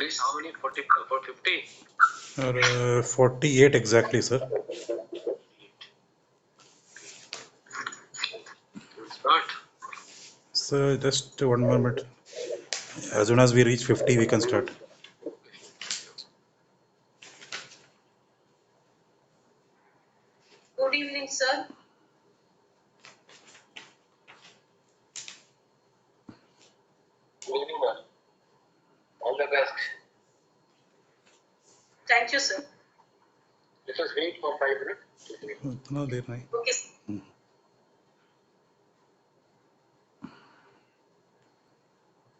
police how many? 40, 50? 48 exactly, sir. Start. So just 1 minute. As soon as we reach 50, we can start. Good evening, sir. Good evening, ma'am. All the best. Thank you, sir. Let us wait for 5 minutes. इतना देर नहीं. Okay.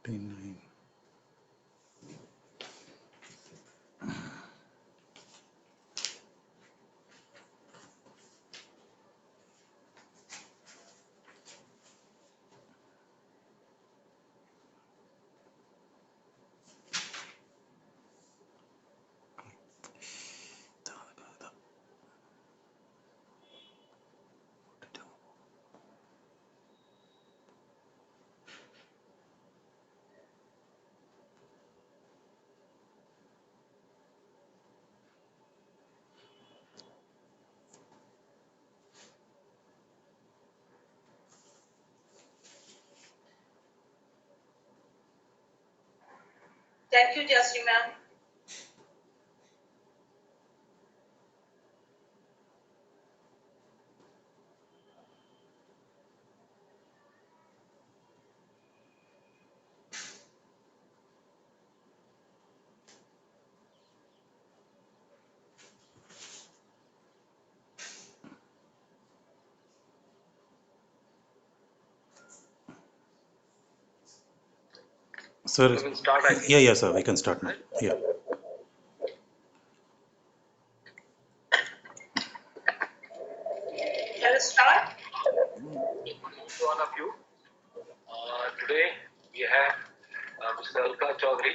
49. Thank you, Jasri ma'am. Sir, We will start, I think. yeah, sir, we can start now. Yeah. Shall I start? Good evening to all of you. Today we have Mr. Alka Chowdhury.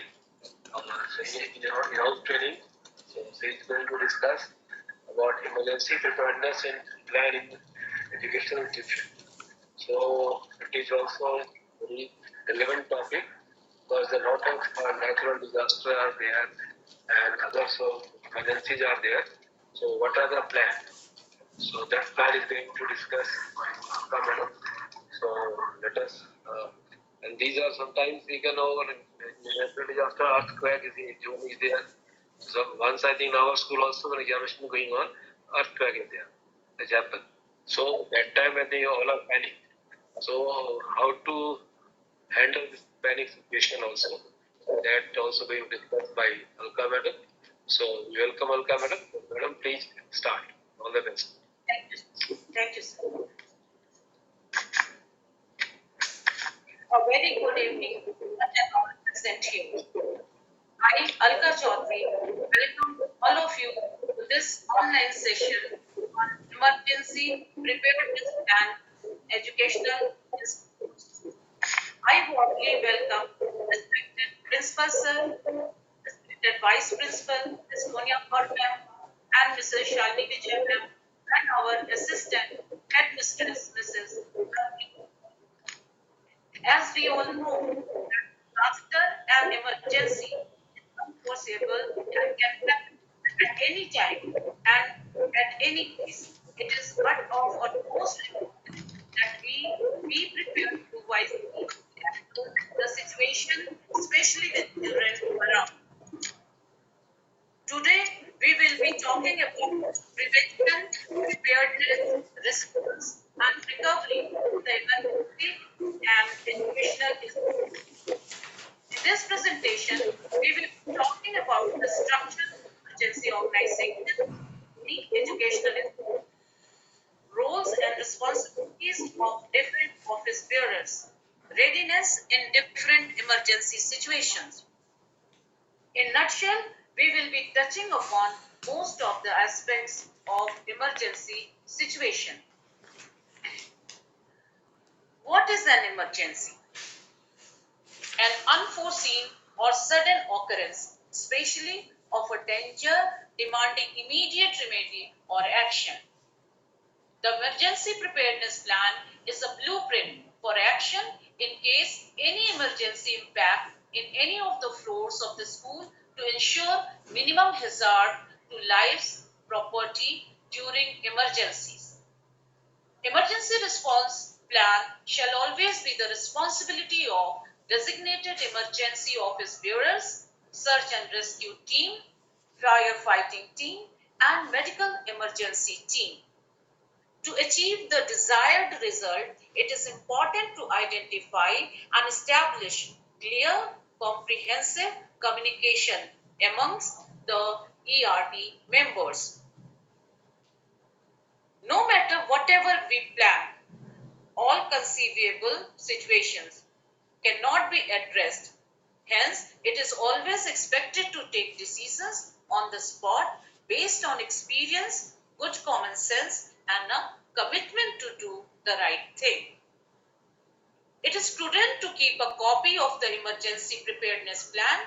So he is in house training. So he is going to discuss about emergency preparedness and plan in educational institution. So it is also a very relevant topic because a lot of natural disasters are there and other emergencies are there. So what are the plans? So that plan is going to discuss Alka madam. So let us, and these are sometimes we can over natural disaster, earthquake is there. So once I think in our school also when examination going on, earthquake is there, example. So that time when they all are panic. So how to handle this panic situation also. That also being discussed by Alka madam. So welcome Alka madam. Madam, please start. All the best. Thank you. Thank you, sir. A very good evening to all present here. I, Alka Chaudhary, welcome all of you to this online session on emergency preparedness and educational institutions. I warmly welcome respected Principal Sir, respected Vice Principal, Ms. Monia Kaur ma'am, and Mrs. Shalini Vijay ma'am, and our Assistant Headmistress, Mrs. Nandini. As we all know, after an emergency is unforeseeable and can happen at any time and at any place. It is but of utmost importance that we be prepared to wisely handle the situation, especially with children around. Today, we will be talking about prevention, preparedness, response, and recovery in the emergency and educational institutions. In this presentation, we will be talking about the structure of emergency organization, the educational institution, roles and responsibilities of different office bearers, readiness in different emergency situations. In nutshell, we will be touching upon most of the aspects of emergency situation. What is an emergency? An unforeseen or sudden occurrence, especially of a danger demanding immediate remedy or action. The emergency preparedness plan is a blueprint for action in case any emergency impact in any of the floors of the school to ensure minimum hazard to lives, property during emergencies. Emergency response plan shall always be the responsibility of designated emergency office bearers, search and rescue team, firefighting team, and medical emergency team. To achieve the desired result, it is important to identify and establish clear, comprehensive communication amongst the ERD members. No matter whatever we plan, all conceivable situations cannot be addressed. Hence, it is always expected to take decisions on the spot based on experience, good common sense, and a commitment to do the right thing. It is prudent to keep a copy of the emergency preparedness plan,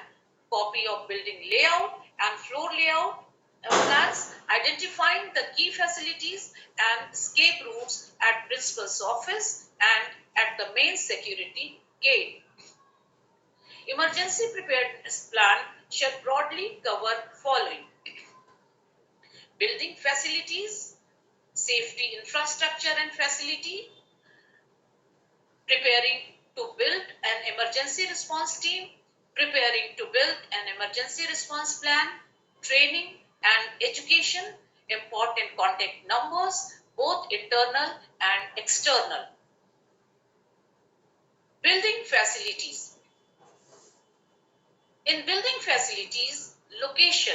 copy of building layout and floor layout plans, identifying the key facilities and escape routes at principal's office and at the main security gate. Emergency preparedness plan shall broadly cover following: building facilities, safety infrastructure and facility, preparing to build an emergency response team, preparing to build an emergency response plan, training and education, important contact numbers, both internal and external. Building facilities. In building facilities, location.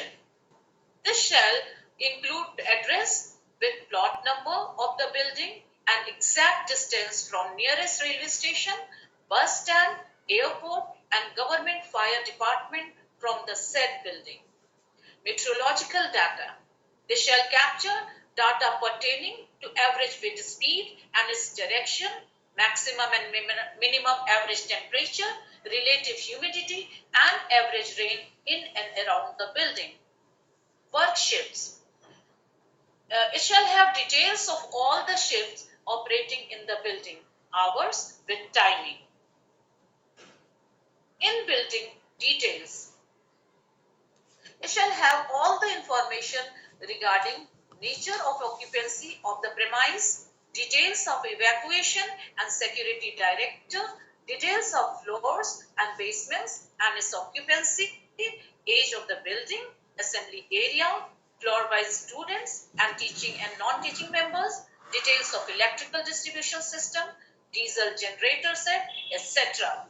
This shall include address with plot number of the building and exact distance from nearest railway station, bus stand, airport and government fire department from the said building. Meteorological data. They shall capture data pertaining to average wind speed and its direction, maximum and minimum average temperature, relative humidity and average rain in and around the building. Work shifts. It shall have details of all the shifts operating in the building, hours with timing. In building details. It shall have all the information regarding nature of occupancy of the premise, details of evacuation and security director, details of floors and basements and its occupancy, age of the building, assembly area, floor-wise students and teaching and non-teaching members, details of electrical distribution system, diesel generator set, etc.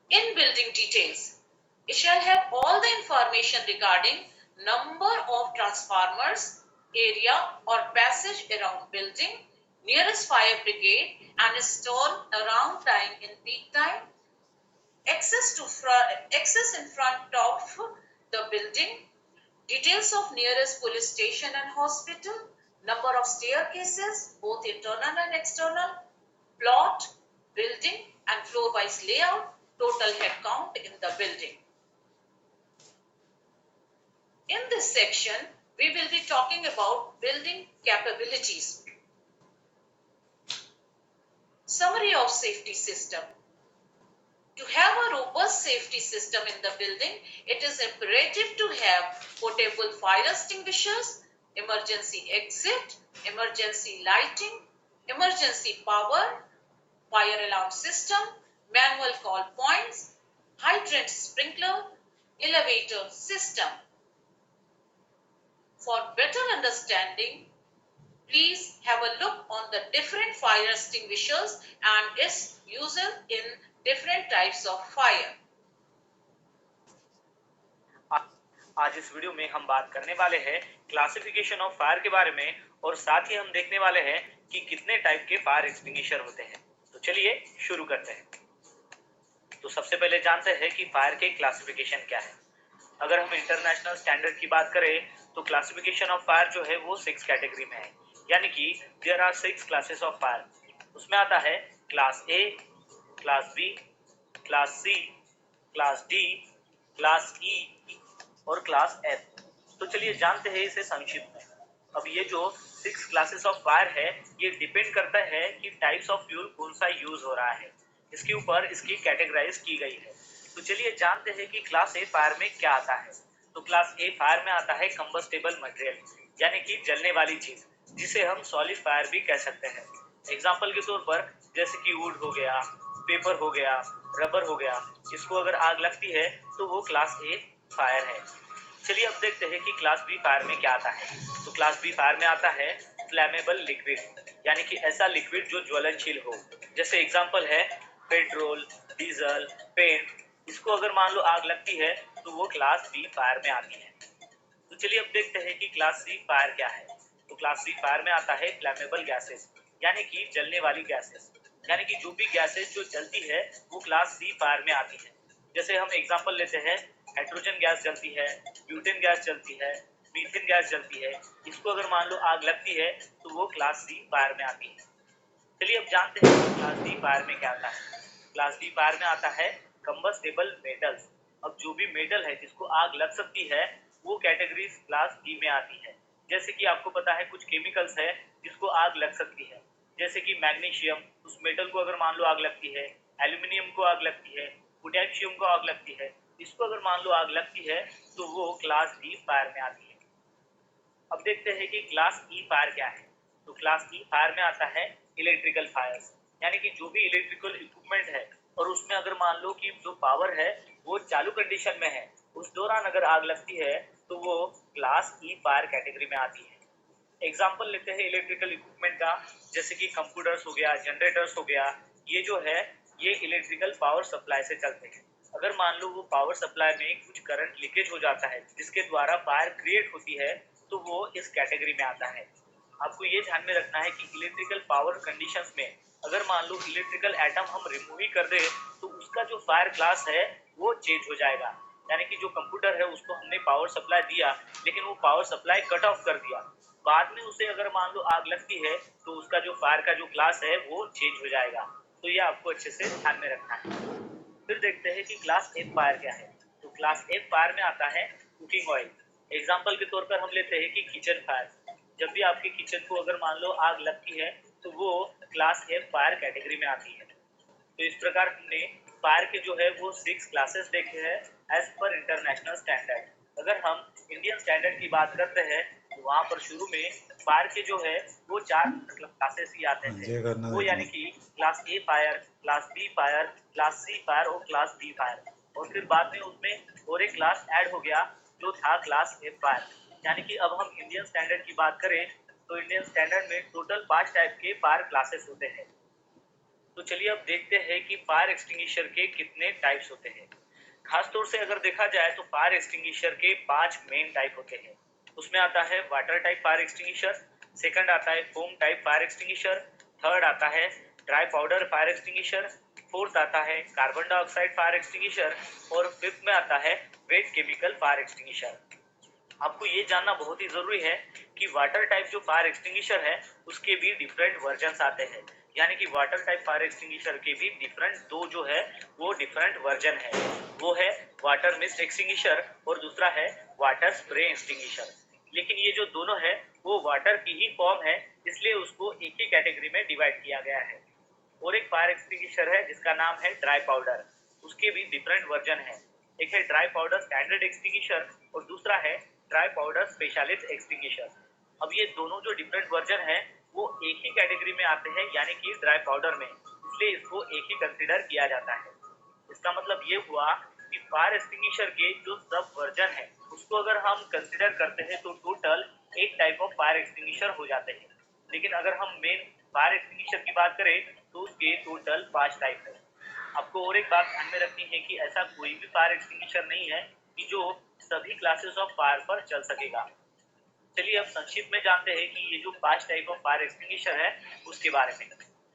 In building details, it shall have all the information regarding number of transformers, area or passage around building, nearest fire brigade and its turnaround time in peak time, access in front of the building, details of nearest police station and hospital, number of staircases, both internal and external, plot, building and floor-wise layout, total head count in the building. In this section, we will be talking about building capabilities. Summary of safety system. To have a robust safety system in the building, it is imperative to have portable fire extinguishers, emergency exit, emergency lighting, emergency power, fire alarm system, manual call points, hydrant sprinkler, elevator system. For better understanding, please have a look on the different fire extinguishers and its use in different types of fire. आज इस video में हम बात करने वाले हैं classification of fire के बारे में और साथ ही हम देखने वाले हैं कि कितने टाइप के फायर एक्सटिंग्विशर होते हैं। तो चलिए शुरू करते हैं। तो सबसे पहले जानते हैं कि फायर के क्लासिफिकेशन क्या है। अगर हम इंटरनेशनल स्टैंडर्ड की बात करें तो क्लासिफिकेशन ऑफ फायर जो है वो 6 कैटेगरी में है, यानी कि there are 6 classes of fire. उसमें आता है class A, class B, class C, class D, class E और क्लास एफ। तो चलिए जानते हैं इसे संक्षिप्त में। अब ये जो 6 क्लासेस ऑफ फायर है ये डिपेंड करता है कि टाइप्स ऑफ फ्यूल कौन सा यूज हो रहा है। इसके ऊपर इसकी कैटेगराइज की गई है। तो चलिए जानते हैं कि क्लास ए फायर में क्या आता है। तो क्लास ए फायर में आता है कंबस्टेबल मटेरियल, यानी कि जलने वाली चीज, जिसे हम सॉलिड फायर भी कह सकते हैं। एग्जाम्पल के तौर पर जैसे कि वुड हो गया, पेपर हो गया, रबर हो गया, इसको अगर आग लगती है तो वो क्लास ए फायर है। चलिए अब देखते हैं कि क्लास बी फायर में क्या आता है। तो क्लास बी फायर में आता है फ्लैमेबल लिक्विड, यानी कि ऐसा लिक्विड जो ज्वलनशील हो। जैसे एग्जांपल है पेट्रोल, डीजल, पेंट, इसको अगर मान लो आग लगती है तो वो क्लास बी फायर में आती है। तो चलिए अब देखते हैं कि क्लास सी फायर क्या है। तो क्लास सी फायर में आता है फ्लैमेबल गैसेस, यानी कि जलने वाली गैसेस, यानी कि जो भी गैसेस जो जलती है वो क्लास सी फायर में आती है। जैसे हम एग्जांपल लेते हैं, हाइड्रोजन गैस जलती है, ब्यूटेन गैस जलती है, मीथेन गैस जलती है, इसको अगर मान लो आग लगती है तो वो क्लास सी फायर में आती है। चलिए अब जानते हैं कि क्लास डी फायर में क्या आता है। क्लास डी फायर में आता है कंबस्टेबल मेटल्स। अब जो भी मेटल है जिसको आग लग सकती है वो कैटेगरी क्लास डी में आती है। जैसे कि आपको पता है कुछ केमिकल्स है जिसको आग लग सकती है, जैसे कि मैग्नीशियम, उस मेटल को अगर मान लो आग लगती है, एल्यूमिनियम को आग लगती है, पोटेशियम को आग लगती है, इसको अगर मान लो आग लगती है तो वो क्लास डी फायर में आती है। अब देखते हैं कि क्लास ई फायर क्या है। तो क्लास ई फायर में आता है इलेक्ट्रिकल फायर्स, यानी कि जो भी इलेक्ट्रिकल इक्विपमेंट है और उसमें अगर मान लो कि जो पावर है वो चालू कंडीशन में है, उस दौरान अगर आग लगती है तो वो क्लास ई फायर कैटेगरी में आती है। एग्जाम्पल लेते हैं इलेक्ट्रिकल इक्विपमेंट का, जैसे कि कंप्यूटर्स हो गया, जनरेटर्स हो गया, ये जो है ये इलेक्ट्रिकल पावर सप्लाई से चलते हैं। अगर मान लो वो पावर सप्लाई में कुछ करंट लीकेज हो जाता है जिसके द्वारा फायर क्रिएट होती है तो वो इस कैटेगरी में आता है। आपको ये ध्यान में रखना है कि इलेक्ट्रिकल पावर कंडीशंस में अगर मान लो इलेक्ट्रिकल एटम हम रिमूव ही कर दे तो उसका जो फायर क्लास है वो चेंज हो जाएगा। यानी कि जो कंप्यूटर है उसको हमने पावर सप्लाई दिया लेकिन वो पावर सप्लाई कट ऑफ कर दिया, बाद में उसे अगर मान लो आग लगती है तो उसका जो फायर का जो क्लास है वो चेंज हो जाएगा। तो ये आपको अच्छे से ध्यान में रखना है। फिर देखते हैं कि क्लास एफ फायर क्या है। तो क्लास एफ फायर में आता है कुकिंग ऑयल। एग्जाम्पल के तौर पर हम लेते हैं कि किचन फायर। जब भी आपके किचन को अगर मान लो आग लगती है तो वो क्लास एफ फायर कैटेगरी में आती है। तो इस प्रकार हमने फायर के जो है वो 6 क्लासेस देखे हैं एज पर इंटरनेशनल स्टैंडर्ड। अगर हम इंडियन स्टैंडर्ड की बात करते हैं तो वहाँ पर शुरू में फायर के जो है वो 4 क्लासेस ही आते थे, ये करना वो यानी कि class A fire, class B fire, class C fire और क्लास डी फायर। और फिर बाद में उसमें और एक क्लास ऐड हो गया जो था क्लास एफ फायर। यानी कि अब हम इंडियन स्टैंडर्ड की बात करें तो इंडियन स्टैंडर्ड में टोटल 5 टाइप के फायर क्लासेस होते हैं। तो चलिए अब देखते हैं कि फायर एक्सटिंग्विशर के कितने टाइप्स होते हैं। खास तौर से अगर देखा जाए तो फायर एक्सटिंग्विशर के 5 मेन टाइप होते हैं। उसमें आता है water type fire extinguisher, second आता है foam type fire extinguisher, third आता है dry powder fire extinguisher, fourth आता है कार्बन डाइऑक्साइड फायर एक्सटिंग्विशर और फिफ्थ में आता है वेट केमिकल फायर एक्सटिंग्विशर। आपको ये जानना बहुत ही जरूरी है कि वाटर टाइप जो फायर एक्सटिंग्विशर है उसके भी डिफरेंट वर्जन्स आते हैं। यानी कि वाटर टाइप फायर एक्सटिंग्विशर के भी डिफरेंट दो जो है वो डिफरेंट वर्जन है। वो है वाटर मिस्ट एक्सटिंग्विशर और दूसरा है वाटर स्प्रे एक्सटिंग्विशर। लेकिन ये जो दोनों है वो वाटर की ही फॉर्म है, इसलिए उसको एक ही कैटेगरी में डिवाइड किया गया है। और एक फायर एक्सटिंग्विशर है जिसका नाम है ड्राई पाउडर, उसके भी डिफरेंट वर्जन है। एक है ड्राई पाउडर स्टैंडर्ड एक्सटिंग्विशर और दूसरा है ड्राई पाउडर स्पेशलिस्ट एक्सटिंग्विशर। अब ये दोनों जो डिफरेंट वर्जन है वो एक ही कैटेगरी में आते हैं, यानी कि ड्राई पाउडर में, इसलिए इसको एक ही कंसिडर किया जाता है। इसका मतलब ये हुआ कि फायर एक्सटिंग्विशर के जो सब वर्जन है उसको अगर हम कंसिडर करते हैं तो total 8 type of fire extinguisher हो जाते हैं। लेकिन अगर हम मेन फायर एक्सटिंग्विशर की बात करें तो उसके टोटल 5 टाइप है। आपको और एक बात ध्यान में रखनी है कि ऐसा कोई भी फायर एक्सटिंग्विशर नहीं है कि जो सभी क्लासेस ऑफ फायर पर चल सकेगा। चलिए अब संक्षिप्त में जानते हैं कि ये जो 5 टाइप ऑफ फायर एक्सटिंग्विशर है उसके बारे में।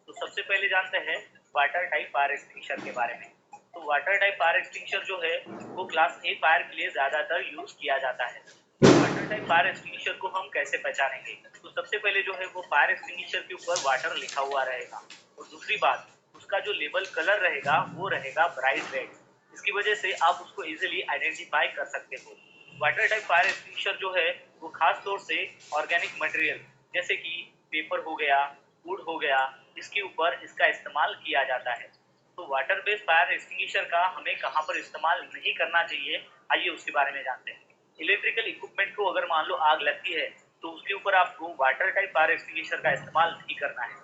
तो सबसे पहले जानते हैं वाटर टाइप फायर एक्सटिंग्विशर के बारे में। तो वाटर टाइप फायर एक्सटिंग्विशर जो है वो क्लास ए फायर के लिए ज्यादातर यूज किया जाता है। वाटर टाइप फायर एक्सटिंग्विशर को हम कैसे पहचानेंगे? तो सबसे पहले जो है वो फायर एक्सटिंग्विशर के ऊपर वाटर लिखा हुआ रहेगा और दूसरी बात उसका जो लेबल कलर रहेगा वो रहेगा ब्राइट रेड। इसकी वजह से आप उसको इजीली आइडेंटिफाई कर सकते हो। वाटर टाइप फायर एक्सटिंग्विशर जो है वो खास तौर से ऑर्गेनिक मटेरियल जैसे कि पेपर हो गया, वुड हो गया, इसके ऊपर इसका इस्तेमाल किया जाता है। तो वाटर बेस्ड फायर एक्सटिंग्विशर का हमें कहाँ पर इस्तेमाल नहीं करना चाहिए, आइए उसके बारे में जानते हैं। इलेक्ट्रिकल इक्विपमेंट को अगर मान लो आग लगती है तो उसके ऊपर आपको वाटर टाइप फायर एक्सटिंग्विशर का इस्तेमाल नहीं करना है।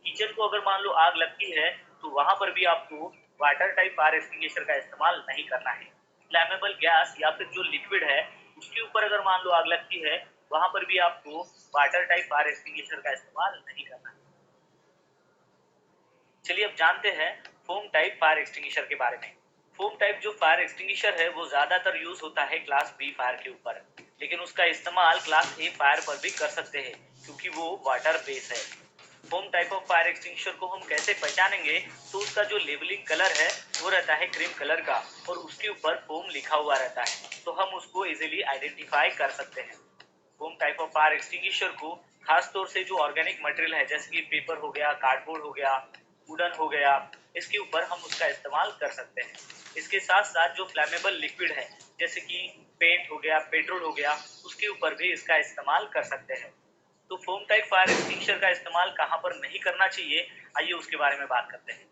किचन को अगर मान लो आग लगती है तो वहां पर भी आपको वाटर टाइप फायर एक्सटिंग्विशर का इस्तेमाल नहीं करना है। फ्लैमेबल गैस या फिर जो लिक्विड है उसके ऊपर अगर मान लो आग लगती है वहां पर भी आपको वाटर टाइप फायर एक्सटिंग्विशर का इस्तेमाल नहीं करना है। चलिए अब जानते हैं फोम टाइप फायर एक्सटिंग्विशर के बारे में। फोम टाइप जो फायर एक्सटिंग्विशर है वो ज्यादातर यूज होता है क्लास बी फायर के ऊपर, लेकिन उसका इस्तेमाल क्लास ए फायर पर भी कर सकते हैं क्योंकि वो वाटर बेस है। Foam type of fire extinguisher को हम कैसे पहचानेंगे, तो उसका जो लेबलिंग कलर है वो रहता है क्रीम कलर का और उसके ऊपर फोम लिखा हुआ रहता है, तो हम उसको इजीली आइडेंटिफाई कर सकते हैं। Foam type of fire extinguisher को खास तौर से जो ऑर्गेनिक मटेरियल है जैसे कि पेपर हो गया, कार्डबोर्ड हो गया, वुडन हो गया, इसके ऊपर हम उसका इस्तेमाल कर सकते हैं। इसके साथ साथ जो फ्लैमेबल लिक्विड है जैसे कि पेंट हो गया, पेट्रोल हो गया, उसके ऊपर भी इसका इस्तेमाल कर सकते हैं। तो फोम टाइप फायर एक्सटिंग्विशर का इस्तेमाल कहाँ पर नहीं करना चाहिए, आइए उसके बारे में बात करते हैं।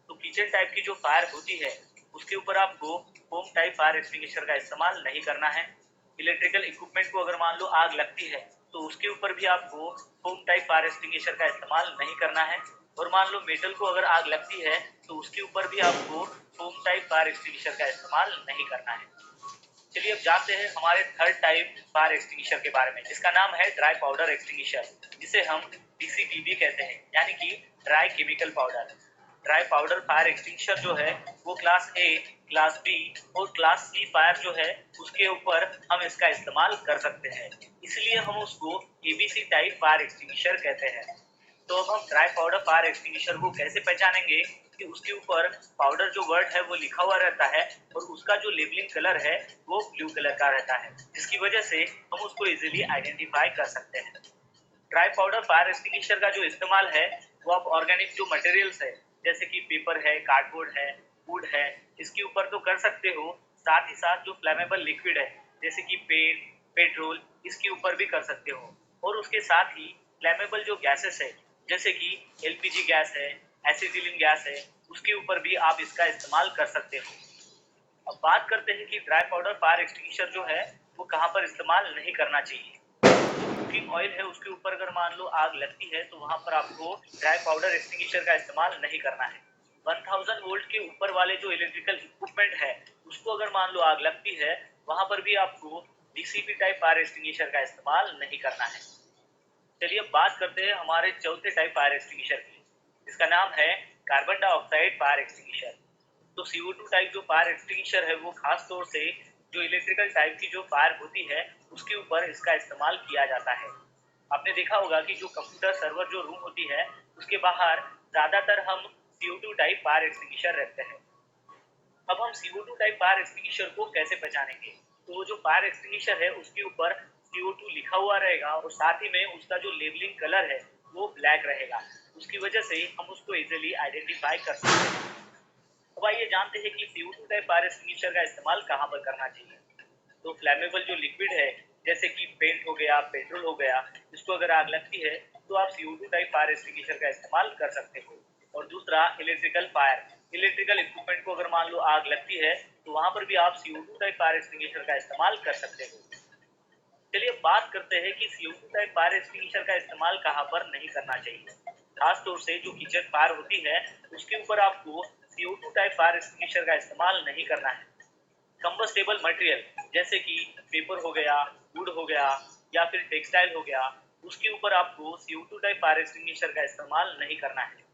तो किचन टाइप की जो फायर होती है उसके ऊपर आपको फोम टाइप फायर एक्सटिंग्विशर का इस्तेमाल नहीं करना है। इलेक्ट्रिकल इक्विपमेंट को अगर मान लो आग लगती है तो उसके ऊपर भी आपको फोम टाइप फायर एक्सटिंग्विशर का इस्तेमाल नहीं करना है। और मान लो मेटल को अगर आग लगती है तो उसके ऊपर भी आपको फोम टाइप फायर एक्सटिंग्विशर का इस्तेमाल नहीं करना है। चलिए अब जानते हैं हमारे थर्ड टाइप फायर एक्सटिंग्विशर के बारे में, जिसका नाम है ड्राई पाउडर एक्सटिंग्विशर, जिसे हम डीसीपीबी कहते हैं, यानी कि dry chemical powder. Dry powder fire extinguisher जो है वो क्लास ए, क्लास बी और क्लास सी फायर जो है उसके ऊपर हम इसका इस्तेमाल कर सकते हैं, इसलिए हम उसको एबीसी टाइप फायर एक्सटिंग्विशर कहते हैं। तो अब हम ड्राई पाउडर फायर एक्सटिंग्विशर को कैसे पहचानेंगे कि उसके ऊपर पाउडर जो वर्ड है वो लिखा हुआ रहता है और उसका जो लेबलिंग कलर है वो ब्लू कलर का रहता है, जिसकी वजह से हम उसको इजीली आइडेंटिफाई कर सकते हैं। ड्राई पाउडर फायर एक्सटिंग्विशर का जो इस्तेमाल है वो आप ऑर्गेनिक जो मटेरियल्स है जैसे कि पेपर है, कार्डबोर्ड है, वुड है, इसके ऊपर तो कर सकते हो। साथ ही साथ जो फ्लेमेबल लिक्विड है जैसे कि पेंट, पेट्रोल, इसके ऊपर भी कर सकते हो। और उसके साथ ही फ्लेमेबल जो गैसेस है जैसे कि एलपीजी गैस है, एसिटिलीन गैस है, उसके ऊपर भी आप इसका इस्तेमाल कर सकते हो। अब बात करते हैं कि ड्राई पाउडर फायर एक्सटिंग्विशर जो है वो कहाँ पर इस्तेमाल नहीं करना चाहिए। कुकिंग ऑयल है उसके ऊपर अगर मान लो आग लगती है तो वहां पर आपको ड्राई पाउडर एक्सटिंग्विशर का इस्तेमाल नहीं करना है। 1000 वोल्ट के ऊपर वाले जो इलेक्ट्रिकल इक्विपमेंट है उसको अगर मान लो आग लगती है वहां पर भी आपको डीसीपी टाइप फायर एक्सटिंग्विशर का इस्तेमाल नहीं करना है। चलिए अब बात करते हैं हमारे चौथे टाइप फायर एक्सटिंग्विशर की, जिसका नाम है कार्बन डाइऑक्साइड फायर एक्सटिंग्विशर। तो CO2 टाइप जो फायर एक्सटिंग्विशर है वो खास तौर से जो इलेक्ट्रिकल टाइप की जो फायर होती है उसके ऊपर इसका इस्तेमाल किया जाता है। आपने देखा होगा कि जो कंप्यूटर सर्वर जो रूम होती है उसके बाहर ज्यादातर हम CO2 टाइप फायर एक्सटिंग्विशर रखते हैं। अब हम CO2 टाइप फायर एक्सटिंग्विशर को कैसे पहचानेंगे, तो वो जो फायर एक्सटिंग्विशर है उसके ऊपर CO2 लिखा हुआ रहेगा और साथ ही में उसका जो लेबलिंग कलर है वो ब्लैक रहेगा, उसकी वजह से हम उसको इजीली आइडेंटिफाई कर सकते हैं। अब आइए जानते हैं कि CO2 टाइप फायर एक्सटिंग्विशर का इस्तेमाल कहाँ पर करना चाहिए। तो फ्लैमेबल जो लिक्विड है जैसे कि पेंट हो गया, पेट्रोल हो गया, इसको अगर आग लगती है तो आप CO2 टाइप फायर एक्सटिंग्विशर का इस्तेमाल कर सकते हो। और दूसरा इलेक्ट्रिकल फायर, इलेक्ट्रिकल इक्विपमेंट को अगर मान लो आग लगती है तो वहां पर भी आप CO2 टाइप फायर एक्सटिंग्विशर का इस्तेमाल कर सकते हो। चलिए बात करते हैं कि CO2 टाइप फायर एक्सटिंग्विशर का इस्तेमाल कहाँ पर नहीं करना चाहिए। खास तौर से जो किचन फायर होती है उसके ऊपर आपको CO2 टाइप फायर एक्सटिंग्विशर का इस्तेमाल नहीं करना है। कंबस्टेबल मटेरियल जैसे कि पेपर हो गया, वुड हो गया या फिर टेक्सटाइल हो गया, उसके ऊपर आपको CO2 टाइप फायर एक्सटिंग्विशर का इस्तेमाल नहीं करना है।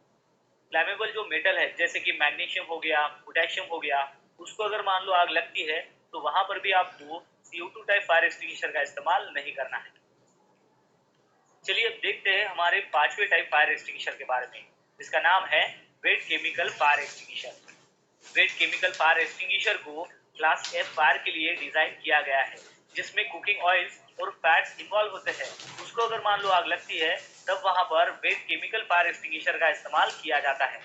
फ्लैमेबल जो मेटल है जैसे कि मैग्नीशियम हो गया, पोटेशियम हो गया, उसको अगर मान लो आग लगती है तो वहां पर भी आपको CO2 टाइप फायर एक्सटिंग्विशर का इस्तेमाल नहीं करना है। चलिए अब देखते हैं हमारे पांचवे टाइप फायर एक्सटिंग्विशर के बारे में, जिसका नाम है wait chemical fire extinguisher. Wait chemical fire extinguisher को क्लास एफ फायर के लिए डिजाइन किया गया है, जिसमें कुकिंग ऑयल्स और फैट्स इन्वॉल्व होते हैं। उसको अगर मान लो आग लगती है तब वहां पर वेट केमिकल फायर एक्सटिंग्विशर का इस्तेमाल किया जाता है।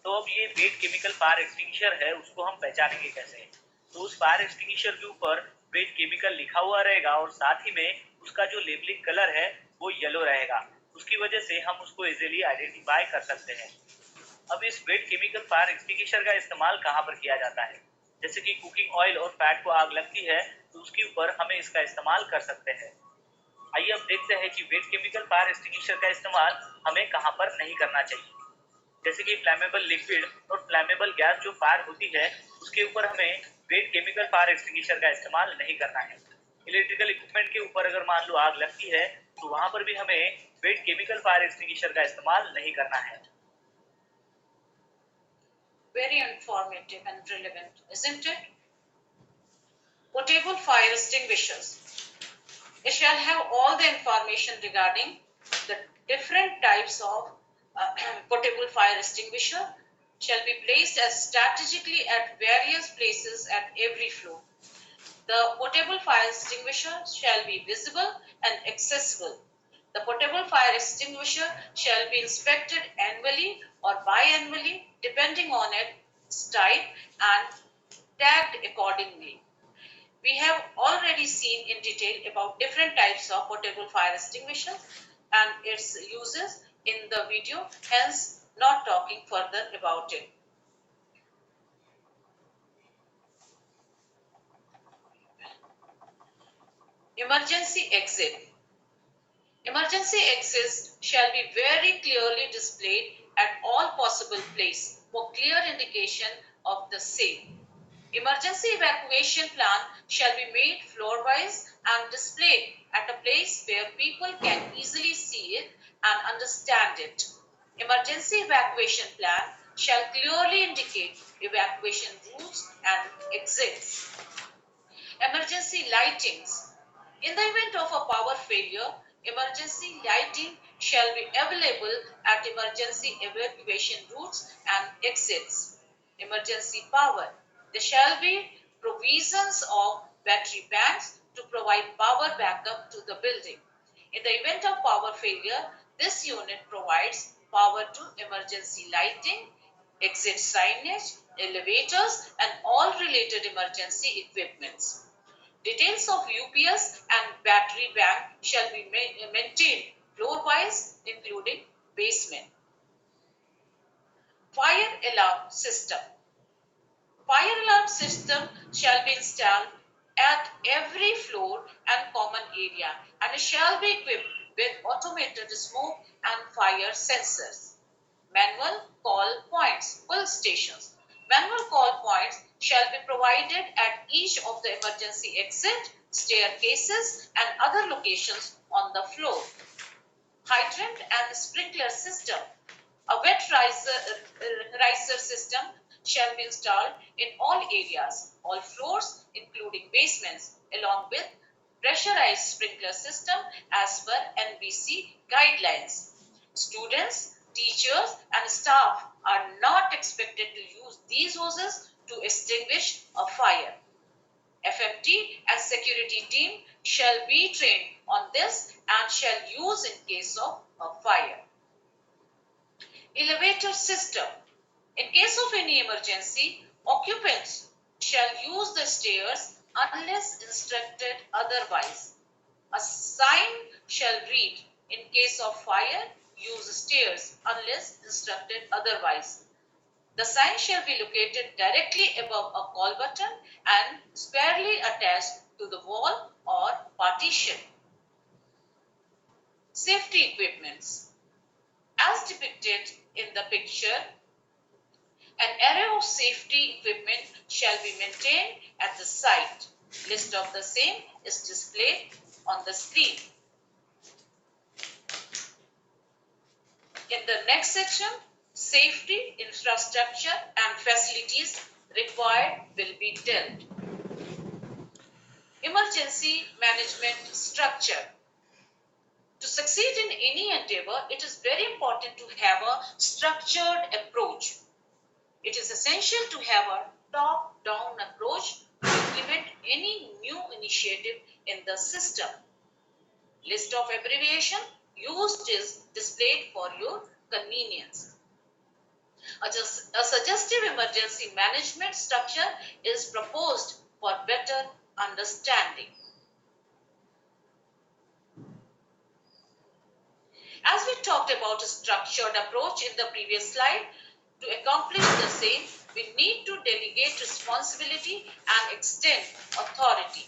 तो अब ये वेट केमिकल फायर एक्सटिंग्विशर है उसको हम पहचानेंगे कैसे, तो उस फायर एक्सटिंग्विशर के ऊपर वेट केमिकल लिखा हुआ रहेगा और साथ ही में उसका जो लेबलिंग कलर है वो येलो रहेगा, उसकी वजह से हम उसको इजीली आइडेंटिफाई कर सकते हैं। अब इस वेट केमिकल फायर एक्सटिंग्विशर का इस्तेमाल कहाँ पर किया जाता है? जैसे कि कुकिंग ऑयल और फैट को आग लगती है तो उसके ऊपर हम इसका इस्तेमाल कर सकते हैं। आइए अब देखते हैं कि वेट केमिकल फायर एक्सटिंग्विशर का इस्तेमाल हमें कहाँ पर नहीं करना चाहिए। जैसे कि फ्लैमेबल लिक्विड और फ्लैमेबल गैस जो फायर होती है उसके ऊपर हमें वेट केमिकल फायर एक्सटिंग्विशर का इस्तेमाल नहीं करना है। इलेक्ट्रिकल इक्विपमेंट के ऊपर अगर मान लो आग लगती है तो वहां पर भी हमें वेट केमिकल फायर एक्सटिंग्विशर का इस्तेमाल नहीं करना है। Very informative and relevant, isn't it? Portable fire extinguishers. It shall have all the information regarding the different types of portable fire extinguisher shall be placed as strategically at various places at every floor. The portable fire extinguisher shall be visible and accessible. The portable fire extinguisher shall be inspected annually or biannually depending on its type and tagged accordingly. We have already seen in detail about different types of portable fire extinguishers and its uses in the video, hence not talking further about it. Emergency exit. Emergency exits shall be very clearly displayed at all possible places for clear indication of the same. Emergency evacuation plan shall be made floor-wise and displayed at a place where people can easily see it and understand it. Emergency evacuation plan shall clearly indicate evacuation routes and exits. Emergency lightings. In the event of a power failure, emergency lighting shall be available at emergency evacuation routes and exits. Emergency power. There shall be provisions of battery banks to provide power backup to the building. In the event of power failure, this unit provides power to emergency lighting, exit signage, elevators, and all related emergency equipments. Details of UPS and battery bank shall be maintained floor-wise, including basement. Fire alarm system. Fire alarm system shall be installed at every floor and common area and shall be equipped with automated smoke and fire sensors. Manual call points, pull stations. Manual call points shall be provided at each of the emergency exit, staircases, and other locations on the floor. Hydrant and sprinkler system. A wet riser system shall be installed in all areas, all floors, including basements, along with pressurized sprinkler system as per NBC guidelines. Students, teachers, and staff are not expected to use these hoses to extinguish a fire. FMT and security team shall be trained on this and shall use in case of a fire. Elevator system. In case of any emergency, occupants shall use the stairs unless instructed otherwise. A sign shall read, in case of fire, use stairs unless instructed otherwise. The sign shall be located directly above a call button and squarely attached to the wall or partition. Safety equipments. As depicted in the picture, an array of safety equipment shall be maintained at the site. List of the same is displayed on the screen. In the next section, safety, infrastructure and facilities required will be dealt. Emergency management structure. To succeed in any endeavor, it is very important to have a structured approach. It is essential to have a top-down approach to implement any new initiative in the system. List of abbreviation used is displayed for your convenience. A suggestive emergency management structure is proposed for better understanding. As we talked about a structured approach in the previous slide, To accomplish the same, we need to delegate responsibility and extend authority.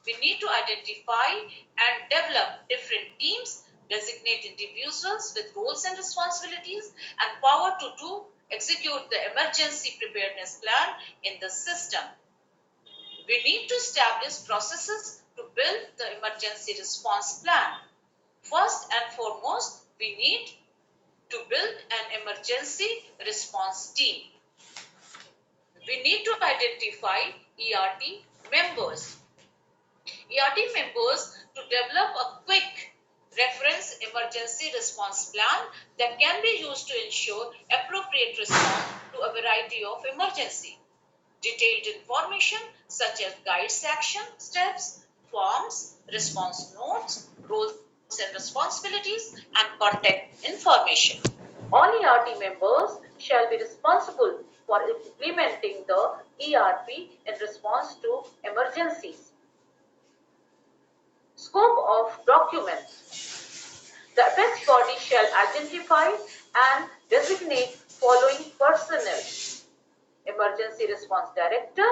We need to identify and develop different teams, designate individuals with roles and responsibilities, and power to execute the emergency preparedness plan in the system. We need to establish processes to build the emergency response plan. First and foremost, we need to build an emergency response team. We need to identify ERT members. ERT members to develop a quick reference emergency response plan that can be used to ensure appropriate response to a variety of emergency. Detailed information such as guides action steps, forms, response notes, roles and responsibilities, and contact information. All ERT members shall be responsible for implementing the ERP in response to emergencies. Scope of documents. The apex body shall identify and designate following personnel: Emergency Response Director,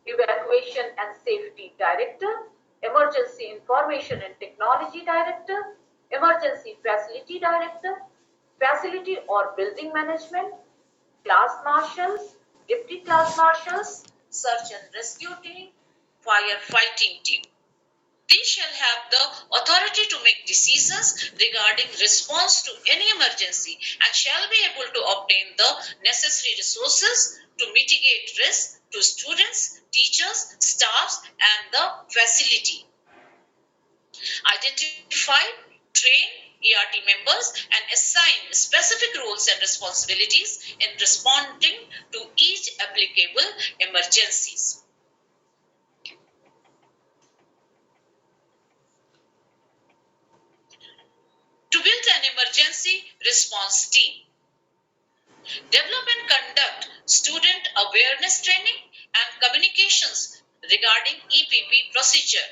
Evacuation and Safety Director, Emergency Information and Technology Director, Emergency Facility Director, Facility or Building Management, Class Marshals, Deputy Class Marshals, Search and Rescue Team, Firefighting Team. They shall have the authority to make decisions regarding response to any emergency and shall be able to obtain the necessary resources to mitigate risk to students, teachers, staffs, and the facility. Identify, train ERT members and assign specific roles and responsibilities in responding to each applicable emergencies. To build an emergency response team. Develop and conduct student awareness training and communications regarding EPP procedure.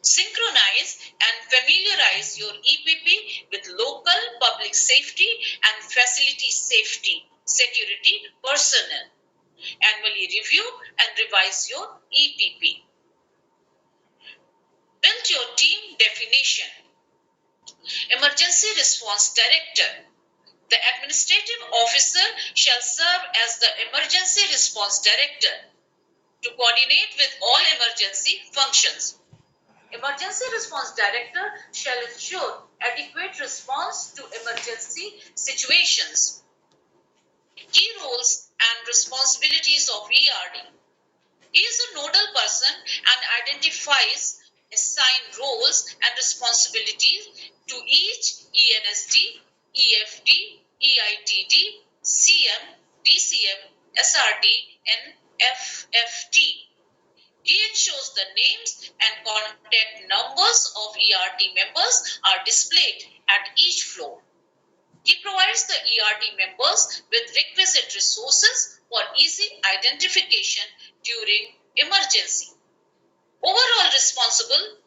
Synchronize and familiarize your EPP with local public safety and facility safety security personnel. Annually review and revise your EPP. Build your team definition. Emergency Response Director. The administrative officer shall serve as the emergency response director to coordinate with all emergency functions. Emergency response director shall ensure adequate response to emergency situations. Key roles and responsibilities of ERD. He is a nodal person and identifies assigned roles and responsibilities to each ENSD, EFD, EITD, CM, DCM, SRD, and FFD. He ensures the names and contact numbers of ERT members are displayed at each floor. He provides the ERT members with requisite resources for easy identification during emergency. Overall responsible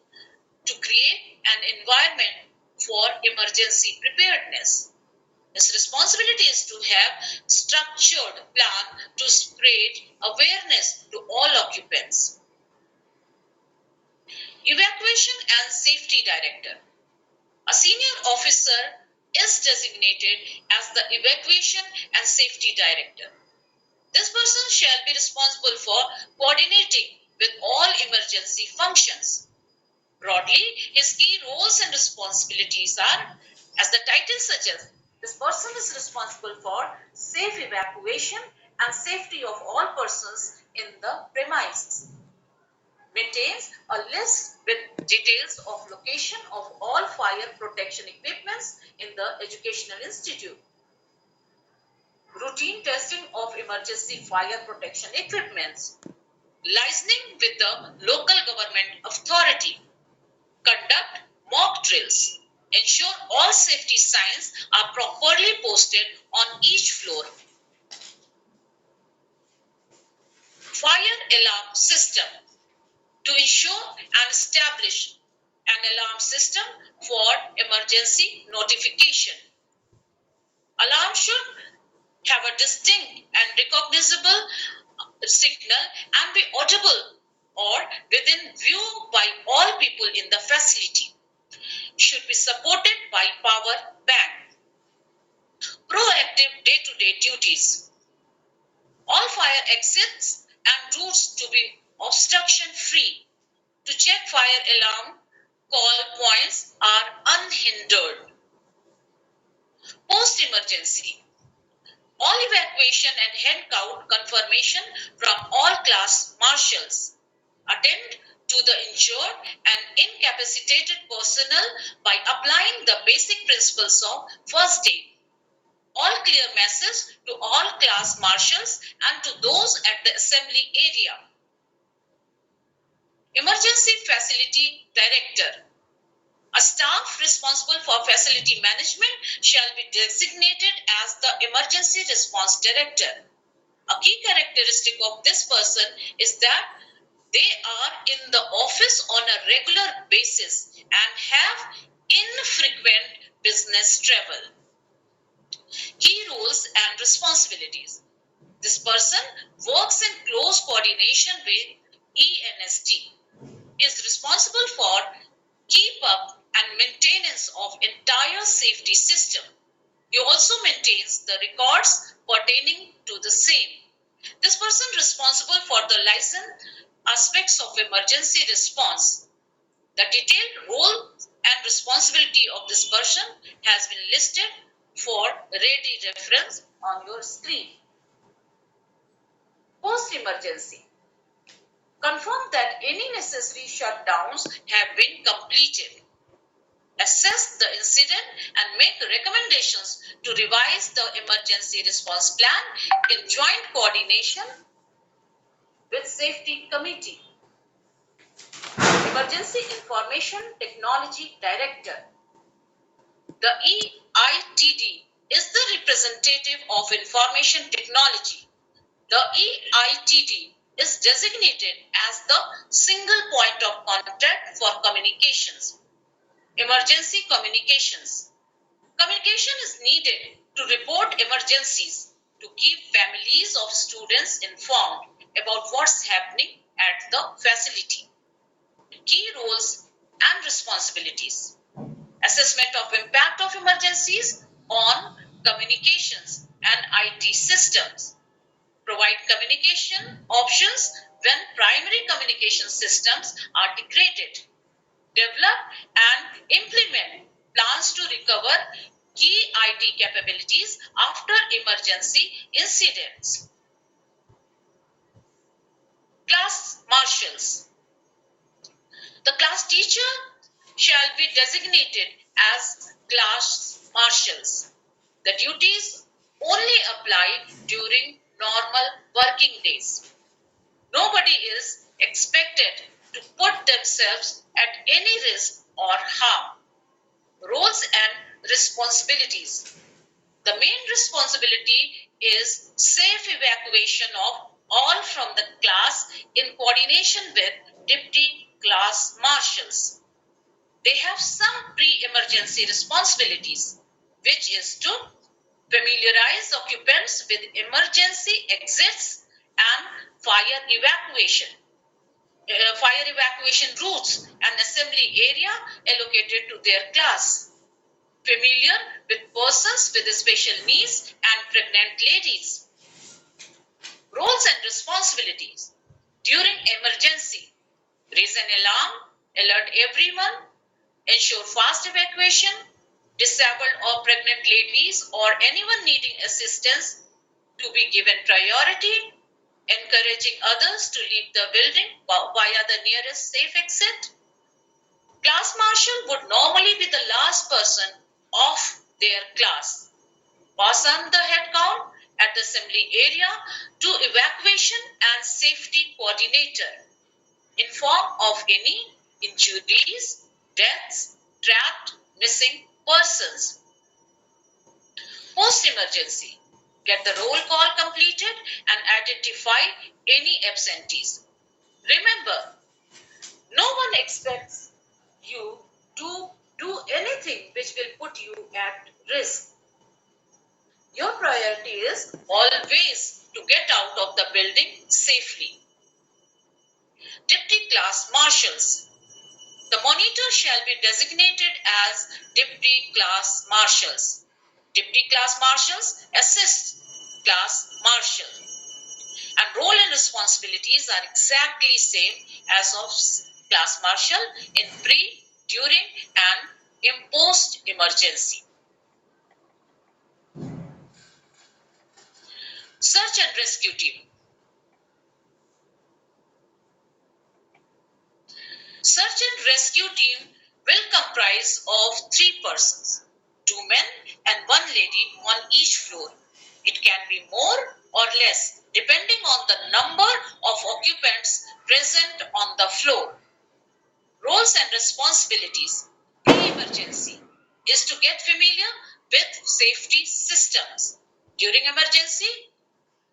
to create an environment for emergency preparedness. His responsibility is to have structured plan to spread awareness to all occupants. Evacuation and Safety Director. A senior officer is designated as the Evacuation and Safety Director. This person shall be responsible for coordinating with all emergency functions. Broadly, his key roles and responsibilities are, as the title suggests, this person is responsible for safe evacuation and safety of all persons in the premises. Maintains a list with details of location of all fire protection equipments in the educational institute. Routine testing of emergency fire protection equipments. Liaising with the local government authority. Conduct mock drills. Ensure all safety signs are properly posted on each floor. Fire alarm system. To ensure and establish an alarm system for emergency notification. Alarm should have a distinct and recognizable signal, and be audible or within view by all people in the facility. Should be supported by power bank. Proactive day-to-day duties. All fire exits and routes to be obstruction free. To check fire alarm call points are unhindered. Post emergency. All evacuation and head count confirmation from all class marshals. Attend to the injured and incapacitated personnel by applying the basic principles of first aid. All clear message to all class marshals and to those at the assembly area. Emergency Facility Director. A staff responsible for facility management shall be designated as the Emergency Response Director. A key characteristic of this person is that they are in the office on a regular basis and have infrequent business travel. Key roles and responsibilities. This person works in close coordination with ENST, is responsible for keep up and maintenance of entire safety system. He also maintains the records pertaining to the same. This person responsible for the license aspects of emergency response. The detailed role and responsibility of this person has been listed for ready reference on your screen. Post emergency. Confirm that any necessary shutdowns have been completed. Assess the incident and make recommendations to revise the emergency response plan in joint coordination with safety committee. Emergency Information Technology Director. The EITD is the representative of information technology. The EITD is designated as the single point of contact for communications. Emergency communications. Communication is needed to report emergencies, to keep families of students informed about what's happening at the facility. Key roles and responsibilities. Assessment of impact of emergencies on communications and IT systems. Provide communication options when primary communication systems are degraded. Develop and implement plans to recover key IT capabilities after emergency incidents. Class marshals. The class teacher shall be designated as class marshals. The duties only apply during normal working days. Nobody is expected to put themselves at any risk or harm. Roles and responsibilities. The main responsibility is safe evacuation of all from the class in coordination with deputy class marshals. They have some pre-emergency responsibilities, which is to familiarize occupants with emergency exits and fire evacuation routes and assembly area allocated to their class. Familiar with persons with special needs and pregnant ladies. Roles and responsibilities. During emergency, raise an alarm, alert everyone, ensure fast evacuation, disabled or pregnant ladies or anyone needing assistance to be given priority, encouraging others to leave the building via the nearest safe exit. Class marshal would normally be the last person of their class. Pass on the head count at the assembly area to evacuation and safety coordinator. Inform of any injuries, deaths, trapped, missing persons. Post emergency. Get the roll call completed and identify any absentees. Remember, no one expects you to do anything which will put you at risk. Your priority priority is always to get out of the building safely. Deputy Class Marshals. The monitor shall be designated as Deputy Class Marshals. Deputy Class Marshals assist Class Marshal. And role and responsibilities are exactly same as of Class Marshal in pre, during and in post emergency. Search and rescue team. Search and rescue team will comprise of 3 persons, 2 men and 1 lady on each floor. It can be more or less depending on the number of occupants present on the floor. Roles and responsibilities. Pre-emergency is to get familiar with safety systems. During emergency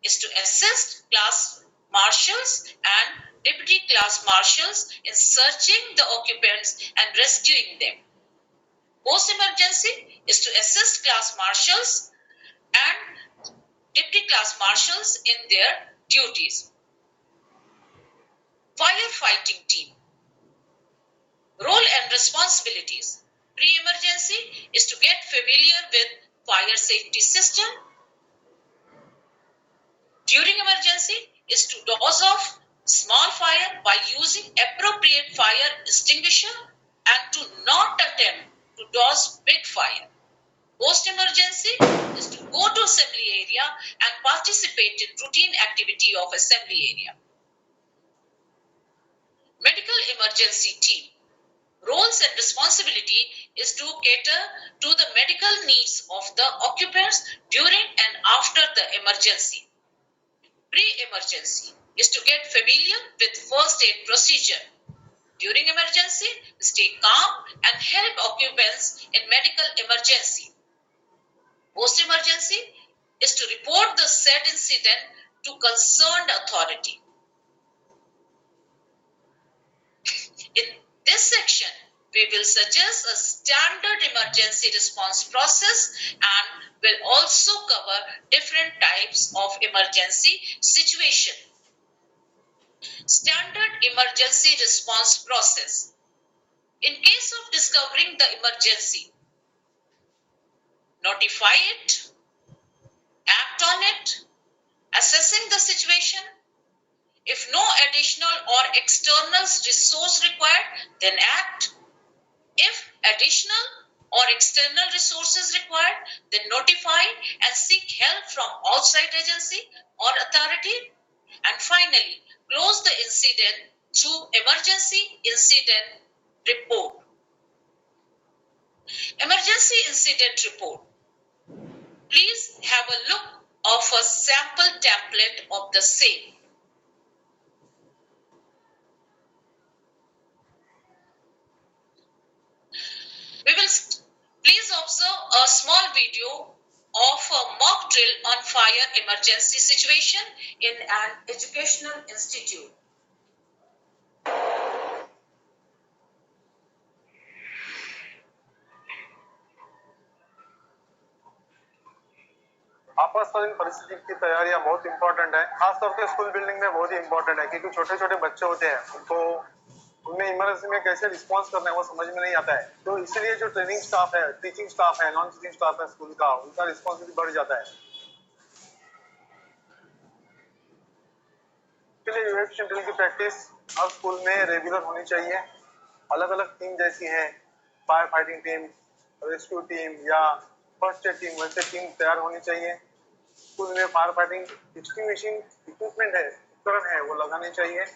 is to assist class marshals and deputy class marshals in searching the occupants and rescuing them. Post-emergency is to assist class marshals and deputy class marshals in their duties. Firefighting team. Role and responsibilities. Pre-emergency is to get familiar with fire safety system. During emergency is to douse off small fire by using appropriate fire extinguisher and to not attempt to douse big fire. Post-emergency is to go to assembly area and participate in routine activity of assembly area. Medical emergency team. Roles and responsibility is to cater to the medical needs of the occupants during and after the emergency. Pre-emergency is to get familiar with first aid procedure. During emergency, stay calm and help occupants in medical emergency. Post-emergency is to report the said incident to concerned authority. In this section, we will suggest a standard emergency response process and will also cover different types of emergency situation. Standard emergency response process. In case of discovering the emergency, notify it, act on it, assessing the situation. If no additional or external resource required, then act. If additional or external resources required, then notify and seek help from outside agency or authority. And finally, close the incident through emergency incident report. Emergency incident report. Please have a look of a sample template of the same. We will please observe a small video of a mock drill on fire emergency situation in an educational institute. आपातकालीन परिस्थिति की तैयारियां बहुत important है, खासतौर पे school building में बहुत ही इंपॉर्टेंट है, क्योंकि छोटे छोटे बच्चे होते हैं, उनको उनमें इमरजेंसी में कैसे रिस्पॉन्स करना है वो समझ में नहीं आता है। तो इसलिए जो ट्रेनिंग स्टाफ है, टीचिंग स्टाफ है, नॉन टीचिंग स्टाफ है स्कूल का, उनका रिस्पॉन्सिबिलिटी बढ़ जाता है। इसलिए इवैक्यूएशन ड्रिल की प्रैक्टिस हर स्कूल में रेगुलर होनी चाहिए। अलग अलग टीम जैसी है, fire fighting team, rescue team या फर्स्ट एड टीम, वैसे टीम तैयार होनी चाहिए। स्कूल में फायर फाइटिंग एक्सटिंग्विशिंग इक्विपमेंट है, उपकरण है, वो लगाने चाहिए।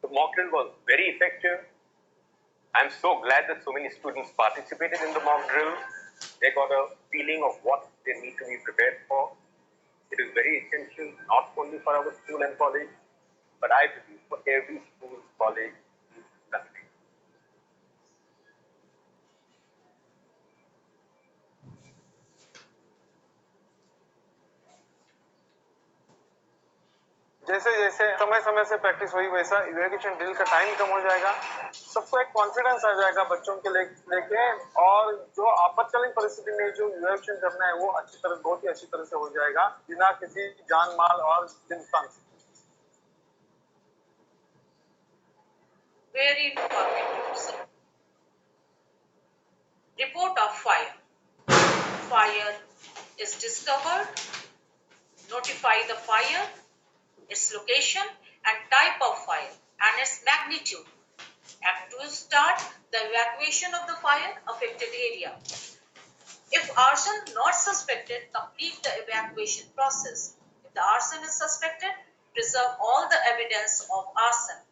The mock drill was very effective. I'm so glad that so many students participated in the mock drill. They got a feeling of what they need to be prepared for. It is very essential not only for our school and college, but I believe for every school, college, in the country. जैसे जैसे समय समय से practice हुई वैसा evacuation drill का time कम हो जाएगा, सबको एक कॉन्फिडेंस आ जाएगा बच्चों के लेके, और जो आपातकालीन परिस्थिति में जो इवैक्यूएशन करना है वो अच्छी तरह, बहुत ही अच्छी तरह से हो जाएगा बिना किसी जान माल और नुकसान से। Very informative, sir. Report of fire. Fire is discovered. Notify the fire, its location and type of fire and its magnitude. Act to start the evacuation of the fire affected area. If arson not suspected, complete the evacuation process. If the arson is suspected, preserve all the evidence of arson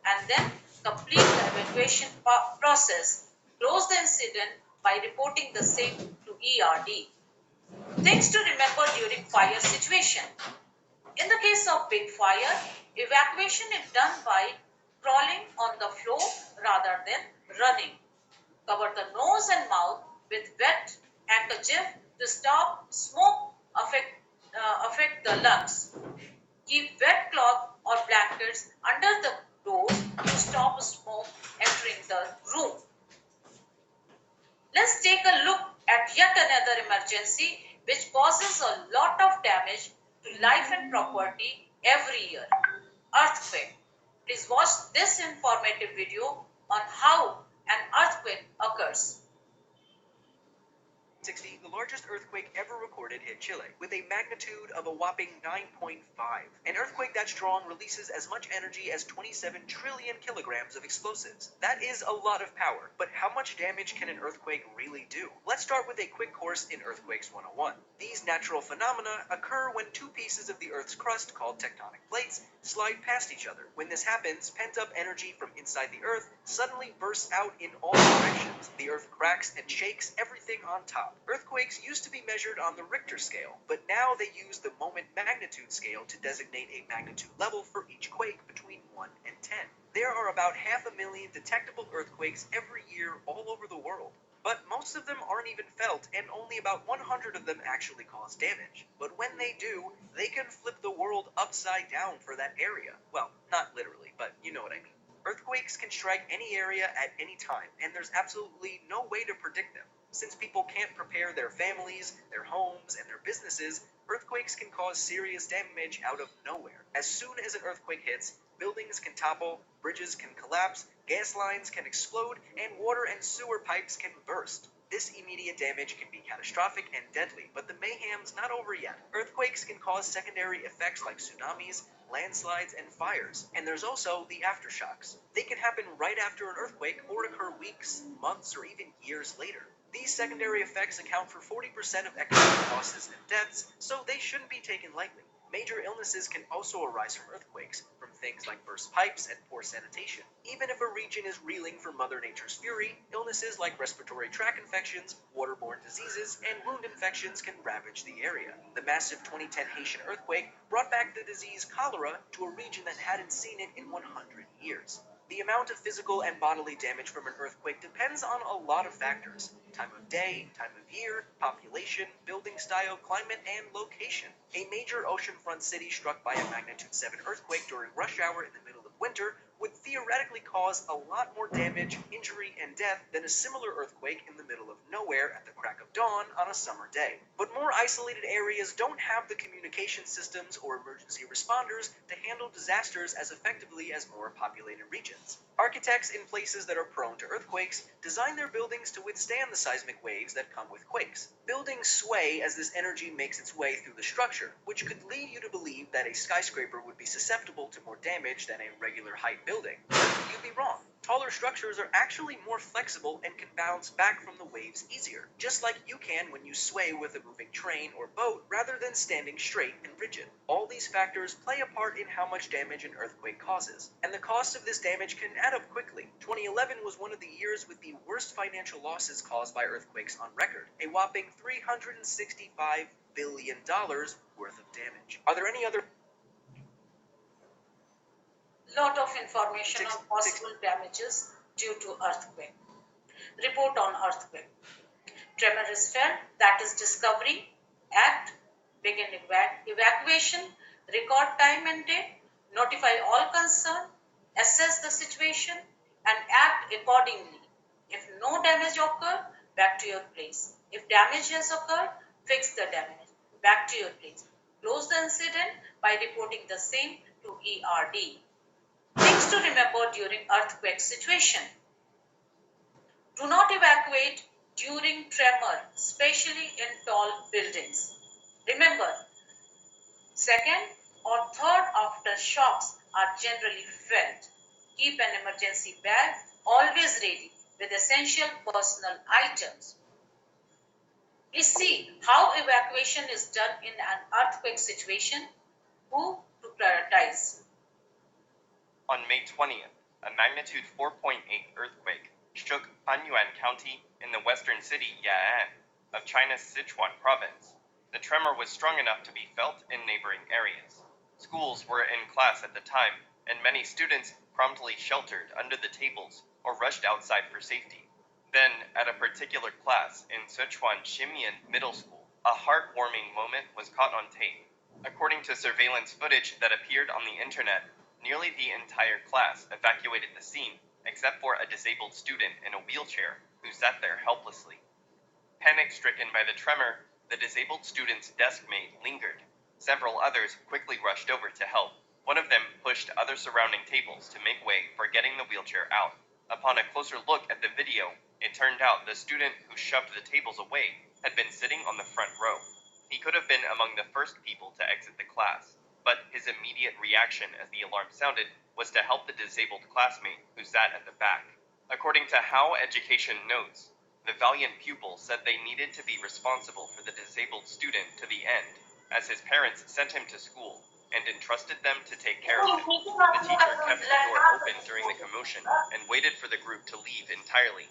and then complete the evacuation process. Close the incident by reporting the same to ERD. Things to remember during fire situation. In the case of big fire, evacuation is done by crawling on the floor rather than running. Cover the nose and mouth with wet handkerchief to stop smoke affect the lungs. Keep wet cloth or blankets under the doors to stop smoke entering the room. Let's take a look at yet another emergency which causes a lot of damage to life and property every year. Earthquake. Please watch this informative video on how an earthquake occurs. 1960, the largest earthquake ever recorded hit Chile, with a magnitude of a whopping 9.5. An earthquake that strong releases as much energy as 27 trillion kilograms of explosives. That is a lot of power, but how much damage can an earthquake really do? Let's start with a quick course in Earthquakes 101. These natural phenomena occur when two pieces of the Earth's crust, called tectonic plates, slide past each other. When this happens, pent-up energy from inside the Earth suddenly bursts out in all directions. The Earth cracks and shakes everything on top. Earthquakes used to be measured on the Richter scale, but now they use the moment magnitude scale to designate a magnitude level for each quake between 1 and 10. There are about 500,000 detectable earthquakes every year all over the world. But most of them aren't even felt, and only about 100 of them actually cause damage. But when they do, they can flip the world upside down for that area. Well, not literally, but you know what I mean. Earthquakes can strike any area at any time, and there's absolutely no way to predict them. Since people can't prepare their families, their homes, and their businesses, earthquakes can cause serious damage out of nowhere. As soon as an earthquake hits, buildings can topple, bridges can collapse, gas lines can explode, and water and sewer pipes can burst. This immediate damage can be catastrophic and deadly, but the mayhem's not over yet. Earthquakes can cause secondary effects like tsunamis, landslides, and fires, and there's also the aftershocks. They can happen right after an earthquake or occur weeks, months, or even years later. These secondary effects account for 40% of economic losses and deaths, so they shouldn't be taken lightly. Major illnesses can also arise from earthquakes, from things like burst pipes and poor sanitation. Even if a region is reeling from Mother Nature's fury, illnesses like respiratory tract infections, waterborne diseases, and wound infections can ravage the area. The massive 2010 Haitian earthquake brought back the disease cholera to a region that hadn't seen it in 100 years. The amount of physical and bodily damage from an earthquake depends on a lot of factors: time of day, time of year, population, building style, climate, and location. A major oceanfront city struck by a magnitude 7 earthquake during rush hour in the middle of winter would theoretically cause a lot more damage, injury, and death than a similar earthquake in the middle of nowhere at the crack of dawn on a summer day. But more isolated areas don't have the communication systems or emergency responders to handle disasters as effectively as more populated regions. Architects in places that are prone to earthquakes design their buildings to withstand the seismic waves that come with quakes. Buildings sway as this energy makes its way through the structure, which could lead you to believe that a skyscraper would be susceptible to more damage than a regular height building. But you'd be wrong. taller structures are actually more flexible and can bounce back from the waves easier, just like you can when you sway with a moving train or boat rather than standing straight and rigid. All these factors play a part in how much damage an earthquake causes, and the cost of this damage can add up quickly. 2011 was one of the years with the worst financial losses caused by earthquakes on record, a whopping $365 billion worth of damage. Are there any other Lot of information on possible damages due to earthquake. Report on earthquake. Tremor is felt, that is discovery, act, begin evacuation, record time and date, notify all concerned, assess the situation, and act accordingly. If no damage occurred, back to your place. If damage has occurred, fix the damage. Back to your place. Close the incident by reporting the same to ERD. Things to remember during earthquake situation. Do not evacuate during tremor, especially in tall buildings. Remember, second or third aftershocks are generally felt. Keep an emergency bag always ready with essential personal items. Please see how evacuation is done in an earthquake situation. Who to prioritize? On May 20th, a magnitude 4.8 earthquake shook Hanyuan County in the western city Ya'an of China's Sichuan province. The tremor was strong enough to be felt in neighboring areas. Schools were in class at the time, and many students promptly sheltered under the tables or rushed outside for safety. Then, at a particular class in Sichuan Shimian Middle School, a heartwarming moment was caught on tape. According to surveillance footage that appeared on the internet, nearly the entire class evacuated the scene, except for a disabled student in a wheelchair who sat there helplessly. Panic-stricken by the tremor, the disabled student's desk mate lingered. Several others quickly rushed over to help. One of them pushed other surrounding tables to make way for getting the wheelchair out. Upon a closer look at the video, it turned out the student who shoved the tables away had been sitting on the front row. He could have been among the first people to exit the class, but his immediate reaction as the alarm sounded was to help the disabled classmate who sat at the back. According to How Education notes, the valiant pupil said they needed to be responsible for the disabled student to the end, as his parents sent him to school and entrusted them to take care of him. The teacher kept the door open during the commotion and waited for the group to leave entirely.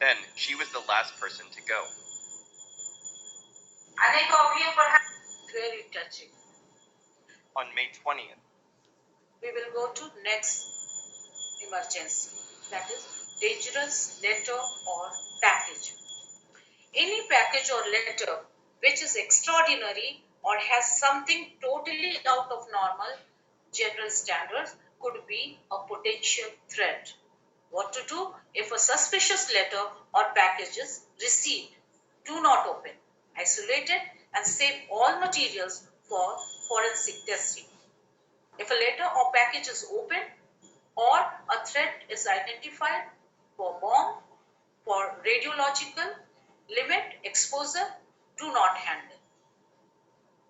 Then, she was the last person to go. Very touching. On May 20th, We will go to next emergency, that is dangerous letter or package. Any package or letter which is extraordinary or has something totally out of normal general standards could be a potential threat. What to do if a suspicious letter or package is received? Do not open. Isolate it and save all materials for forensic testing. If a letter or package is opened or a threat is identified for bomb, for radiological limit exposure, do not handle.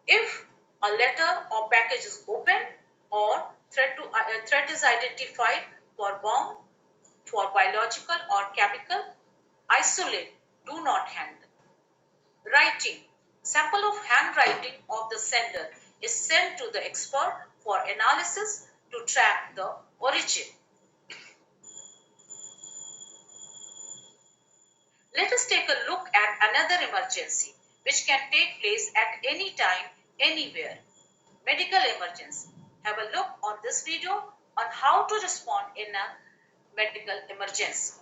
If a letter or package is opened or threat is identified for bomb, for biological or chemical, isolate, do not handle. Writing. Sample of handwriting of the sender is sent to the expert for analysis to track the origin. Let us take a look at another emergency which can take place at any time, anywhere. Medical emergency. Have a look on this video on how to respond in a medical emergency.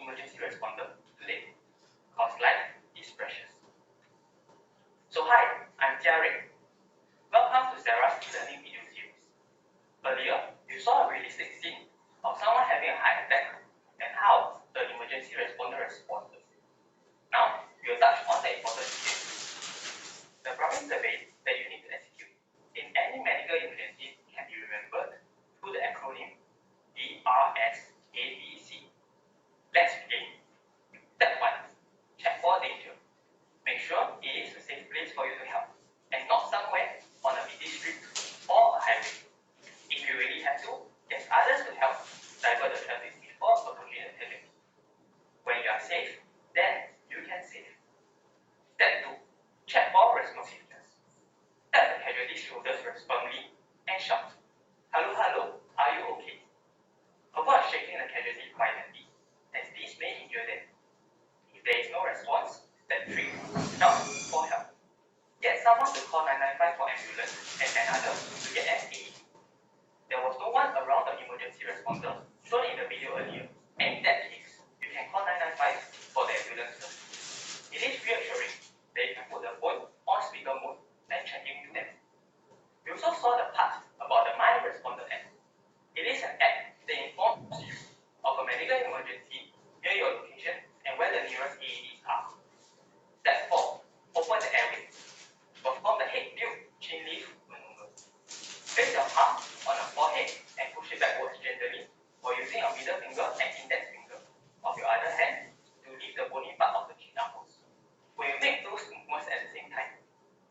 emergency responder today, because life is precious. So hi, I'm Tiare. Welcome to Sarah's e-learning video series. Earlier, you saw a realistic scene of someone having a heart attack and how the emergency responder responded. Now, we'll touch on the important details. The problem survey that you need to execute in any medical emergency can be remembered through the acronym DRSABC. Let's begin. Step 1. Check for danger. Make sure it is a safe place for you to help and not somewhere on a busy street or a highway. If you really have to, get others to help divert the traffic before approaching the casualty. When you are safe, then you can save. Step 2. Check for responsiveness. Tap the casualty's shoulders firmly and shout, "Hello, hello, are you okay?" Avoid shaking the casualty violently, as this may injure them. If there is no response, step 3. Shout for help. Get someone to call 995 for ambulance and another to get an aid. There was no one around the emergency responder shown in the video earlier, and in that case, you can call 995 for the ambulance first. It is reassuring that you can put the phone on speaker mode and check in with them. We also saw the part about the My Responder app. It is an app that informs you of a medical emergency near your location and where the nearest AEDs are. Step 4. Open the airway. Perform the head tilt chin lift maneuver. Place your palm on the forehead and push it backwards gently while using your middle finger and index finger of your other hand to lift the bony part of the chin upwards. When you make those movements at the same time,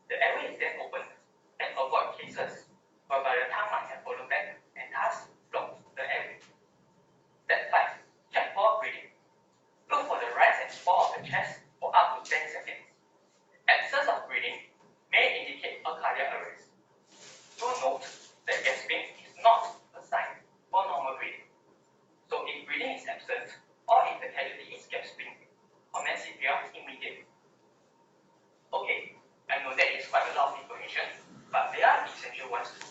the airway is then opened and avoid cases whereby the tongue might have fallen back and thus block the airway. Step 5. Check for breathing. Look for the rise and fall of the chest for up to 10 seconds. Absence of breathing may indicate a cardiac arrest. Do note that gasping is not a sign for normal breathing. So if breathing is absent or if the casualty is gasping, commence CPR immediately. Okay, I know that is quite a lot of information, but there are essential ones too.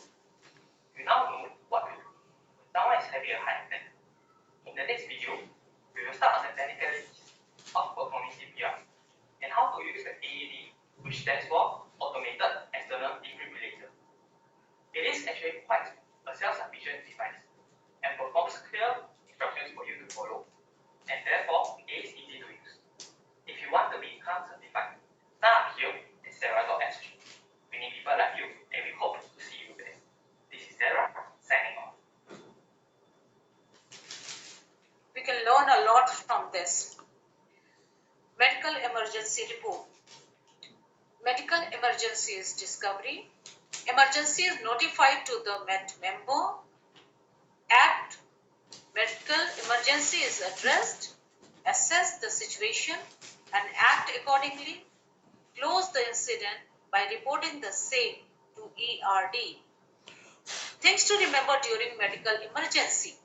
You now know what to do when someone is having a heart attack. In the next video, we will start on the technicalities of performing CPR and how to use the AED, which stands for Automated External Defibrillator. It is actually quite a self-sufficient device and performs clear instructions for you to follow, and therefore it is easy to use. If you want to become certified, sign up here at sarah.sg. We need people like you, and we hope to see you there. This is Sarah, signing off. We can learn a lot from this. Medical emergency report. Medical emergency is discovery. Emergency is notified to the MET member. Act. Medical emergency is addressed. Assess the situation and act accordingly. Close the incident by reporting the same to ERD. Things to remember during medical emergency.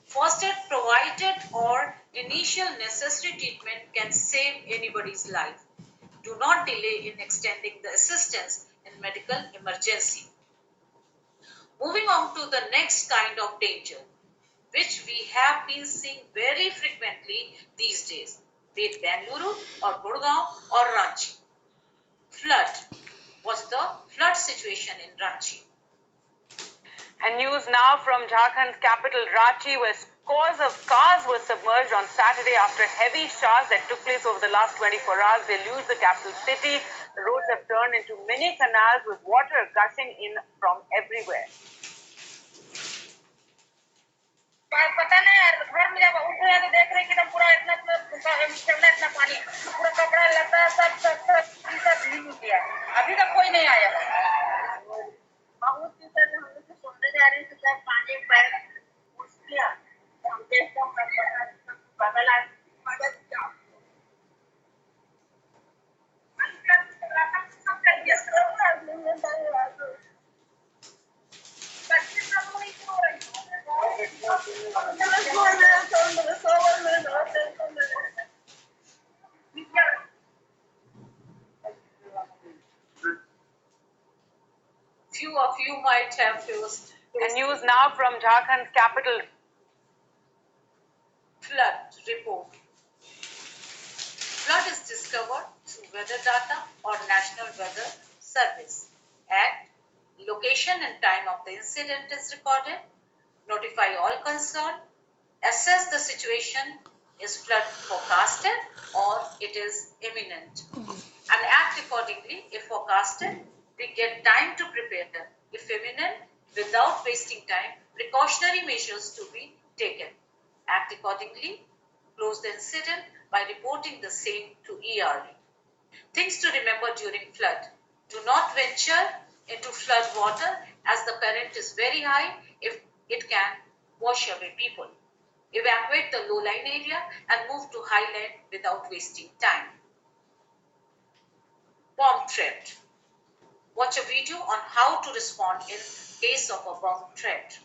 First aid provided or initial necessary treatment can save anybody's life. Do not delay in extending the assistance in medical emergency. Moving on to the next kind of danger, which we have been seeing very frequently these days, be it Bengaluru or Gurgaon or Ranchi. Flood. What's the flood situation in Ranchi? And news now from Jharkhand's capital Ranchi, where scores of cars were submerged on Saturday after heavy showers that took place over the last 24 hours. Deluged the capital city. The roads have turned into mini canals with water gushing in from everywhere. पता नहीं यार, घर में जब उठे हैं तो देख रहे हैं कि एकदम पूरा इतना पानी, पूरा कपड़ा लता सब भीग गया। अभी तक कोई नहीं आया। बहुत दिन से हम लोग सुनते जा रहे हैं कि सब पानी पैर घुस गया। हम देखते हैं बगल आ मदद क्या? सब कर दिया Few of you might have faced. And news now from Jharkhand's capital. Flood report. discovered through weather data or National Weather Service. Act. Location and time of the incident is recorded. Notify all concerned. Assess the situation. Is flood forecasted or it is imminent? And act accordingly if forecasted. We get time to prepare. If imminent, without wasting time, precautionary measures to be taken. Act accordingly. Close the incident by reporting the same to ERD. Things to remember during flood. Do not venture into flood water as the current is very high if it can wash away people. Evacuate the low-lying area and move to highland without wasting time. Bomb threat. Watch a video on how to respond in case of a bomb threat.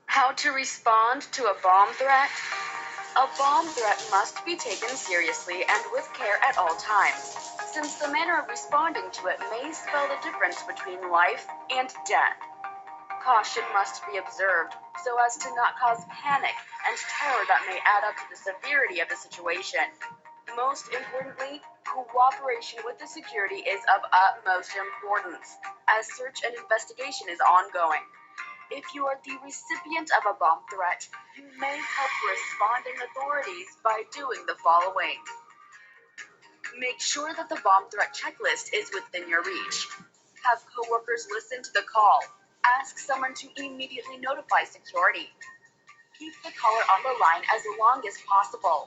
How to respond to a bomb threat? A bomb threat must be taken seriously and with care at all times, since the manner of responding to it may spell the difference between life and death. Caution must be observed so as to not cause panic and terror that may add up to the severity of the situation. Most importantly, cooperation with the security is of utmost importance, as search and investigation is ongoing. If you are the recipient of a bomb threat, you may help responding authorities by doing the following. Make sure that the bomb threat checklist is within your reach. Have coworkers listen to the call. Ask someone to immediately notify security. Keep the caller on the line as long as possible.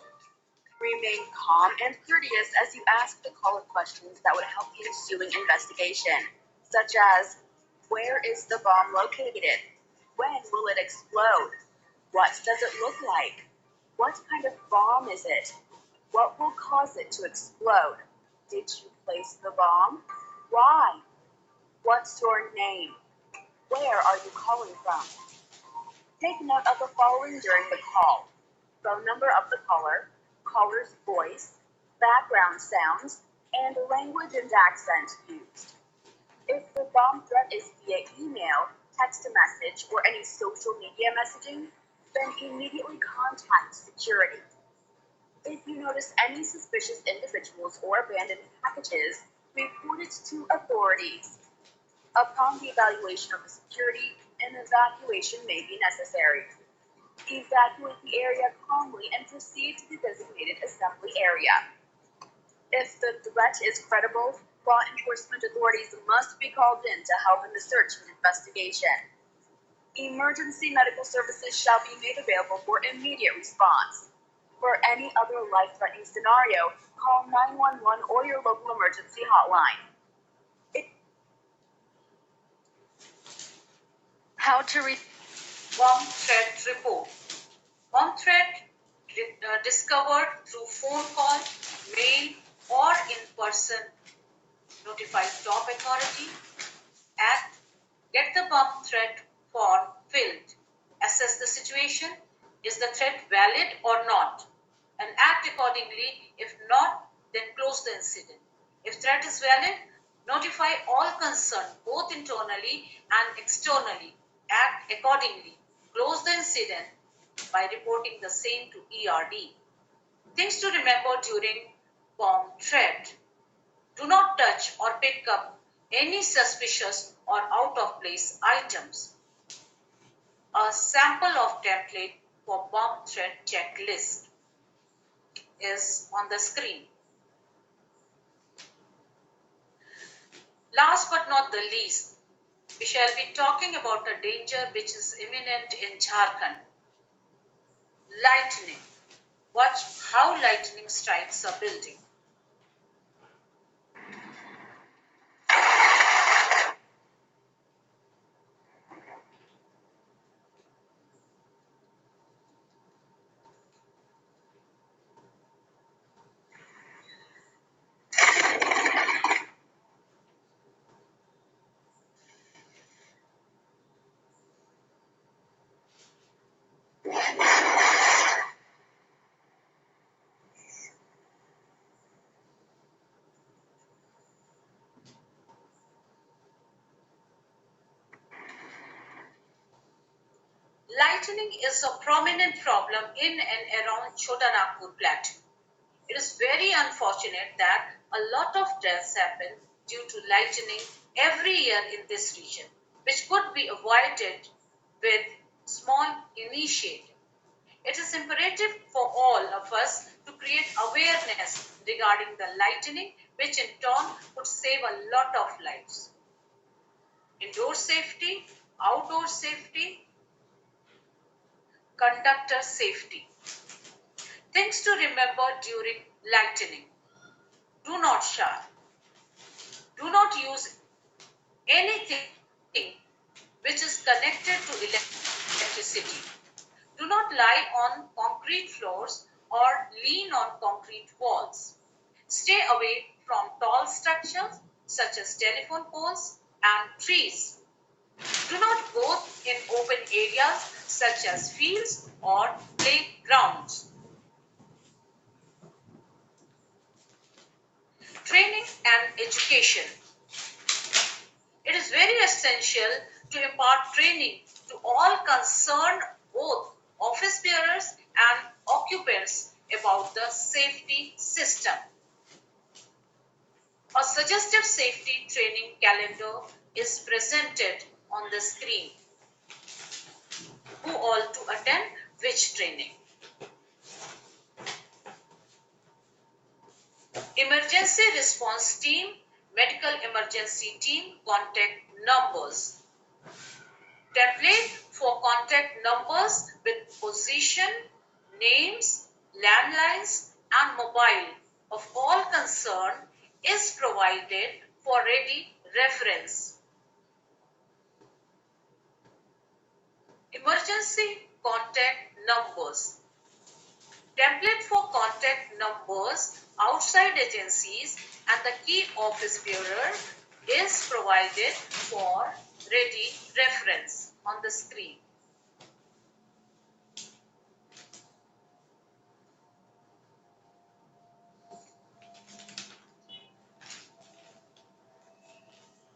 Remain calm and courteous as you ask the caller questions that would help the ensuing investigation, such as, where is the bomb located? When will it explode? What does it look like? What kind of bomb is it? What will cause it to explode? Did you place the bomb? Why? What's your name? Where are you calling from? Take note of the following during the call: phone number of the caller, caller's voice, background sounds, and language and accent used. If the bomb threat is via email, text message, or any social media messaging, then immediately contact security. If you notice any suspicious individuals or abandoned packages, report it to authorities. Upon the evaluation of the security, an evacuation may be necessary. Evacuate the area calmly and proceed to the designated assembly area. If the threat is credible, law enforcement authorities must be called in to help in the search and investigation. Emergency medical services shall be made available for immediate response. For any other life-threatening scenario, call 911 or your local emergency hotline. How to Bomb threat report. Bomb threat discovered through phone call, mail, or in person. Notify top authority. Act. Get the bomb threat form filled. Assess the situation. Is the threat valid or not? And act accordingly. If not, then close the incident. If threat is valid, notify all concerned, both internally and externally. Act accordingly. Close the incident by reporting the same to ERD. Things to remember during bomb threat. Do not touch or pick up any suspicious or out of place items. A sample of template for bomb threat checklist is on the screen. Last but not the least, we shall be talking about a danger which is imminent in Jharkhand. Lightning. Watch how lightning strikes a building. Lightning is a prominent problem in and around Chowdhury plateau. It is very unfortunate that a lot of deaths happen due to lightning every year in this region, which could be avoided with small initiative. It is imperative for all of us to create awareness regarding the lightning, which in turn would save a lot of lives. Indoor safety, outdoor safety, conductor safety. Things to remember during lightning. Do not shout. Do not use anything which is connected to electricity. Do not lie on concrete floors or lean on concrete walls. Stay away from tall structures such as telephone poles and trees. Do not go in open areas such as fields or playgrounds. Training and education. It is very essential to impart training to all concerned, both office bearers and occupants, about the safety system. A suggestive safety training calendar is presented on the screen. Who all to attend which training? Emergency response team, medical emergency team contact numbers. Template for contact numbers with position, names, landlines, and mobile of all concerned is provided for ready reference. Emergency contact numbers. Template for contact numbers outside agencies and the key office bearer is provided for ready reference on the screen.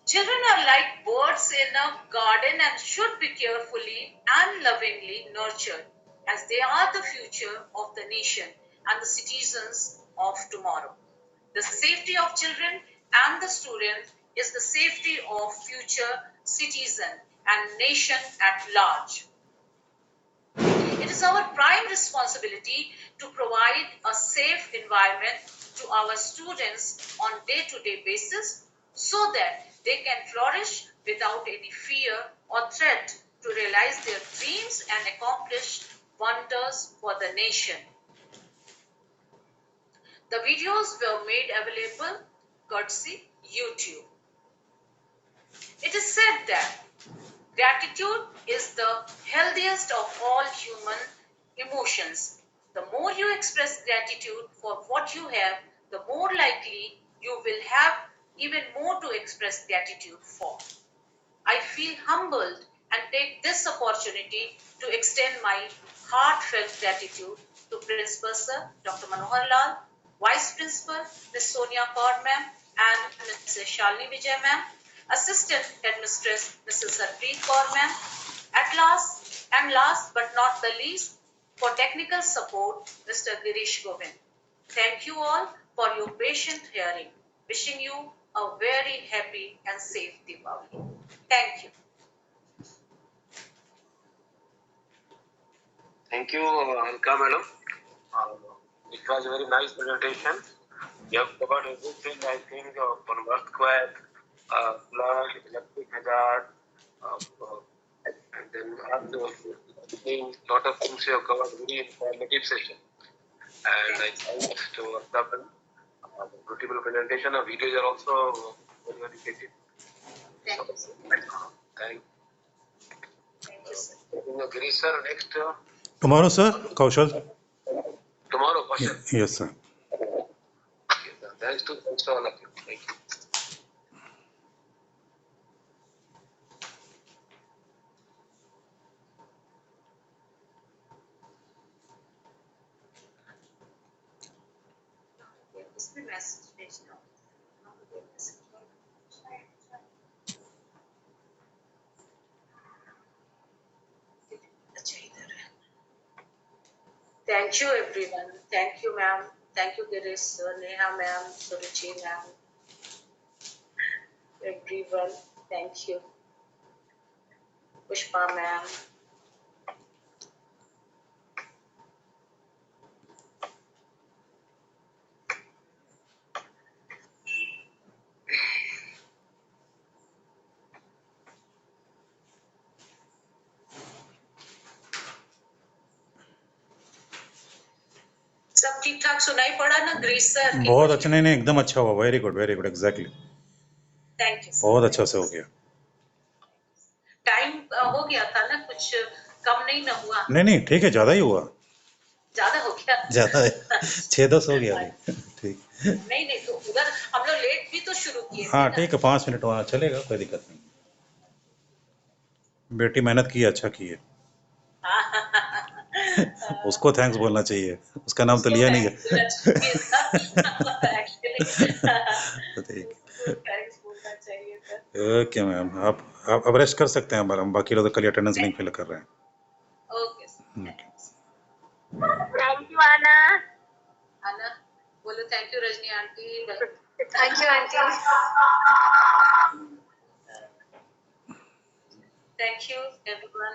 Children are like birds in a garden and should be carefully and lovingly nurtured, as they are the future of the nation and the citizens of tomorrow. The safety of children and the students is the safety of future citizen and nation at large. It is our prime responsibility to provide a safe environment to our students on day-to-day basis so that they can flourish without any fear or threat to realize their dreams and accomplish wonders for the nation. The videos were made available courtesy YouTube. It is said that gratitude is the healthiest of all human emotions. The more you express gratitude for what you have, the more likely you will have even more to express gratitude for. I feel humbled and take this opportunity to extend my heartfelt gratitude to Principal Sir Dr. Manohar Lal, Vice Principal Ms. Sonia Kaur Ma'am and Mrs. Shalini Vijay Ma'am, Assistant Headmistress Mrs. Harpreet Kaur Ma'am, last but not the least, for technical support Mr. Girish Govind. Thank you all for your patient hearing. Wishing you a very happy and safe Diwali. Thank you. Thank you, Alka madam. It was a very nice presentation. You have covered everything, I think, from earthquake, flood, electric hazard, and then lot of things you have covered. Very informative session. And I thanks to Arthapin. Beautiful presentation. Our videos are also very educative. Thank you, sir. Thank Thank you, sir. Girish sir, next. Tomorrow, sir, Kaushal? Tomorrow, question. Yes, sir. Okay, sir. Thanks to all of you. Thank you. इसमें message भेजना अच्छा इधर है. Thank you everyone. Thank you ma'am. Thank you, Girish sir, Neha ma'am, Suruchi ma'am, everyone. Thank you, Pushpa ma'am. सब ठीक ठाक सुनाई पड़ा ना ग्रीस सर? बहुत अच्छा, नहीं एकदम अच्छा हुआ, very good exactly, thank you. बहुत अच्छा से हो गया। टाइम हो गया था ना, कुछ कम नहीं ना हुआ? नहीं ठीक है, ज्यादा ही हुआ, ज्यादा हो गया, ज्यादा है, 6-10 हो गया अभी। ठीक, नहीं तो उधर हम लोग लेट भी तो शुरू किए थे हाँ ना। ठीक है, 5 मिनट वहाँ चलेगा, कोई दिक्कत नहीं। बेटी मेहनत की है, अच्छा की है। उसको थैंक्स बोलना चाहिए, उसका नाम तो लिया नहीं है। थैंक्स बोलना चाहिए था। ओके मैम, आप अब रेस्ट कर सकते हैं, हम बाकी लोग कल अटेंडेंस लिंक फिल कर रहे हैं। ओके थैंक यू आना। आना बोलो thank you Rajni aunty. Thank you aunty. Thank you everyone.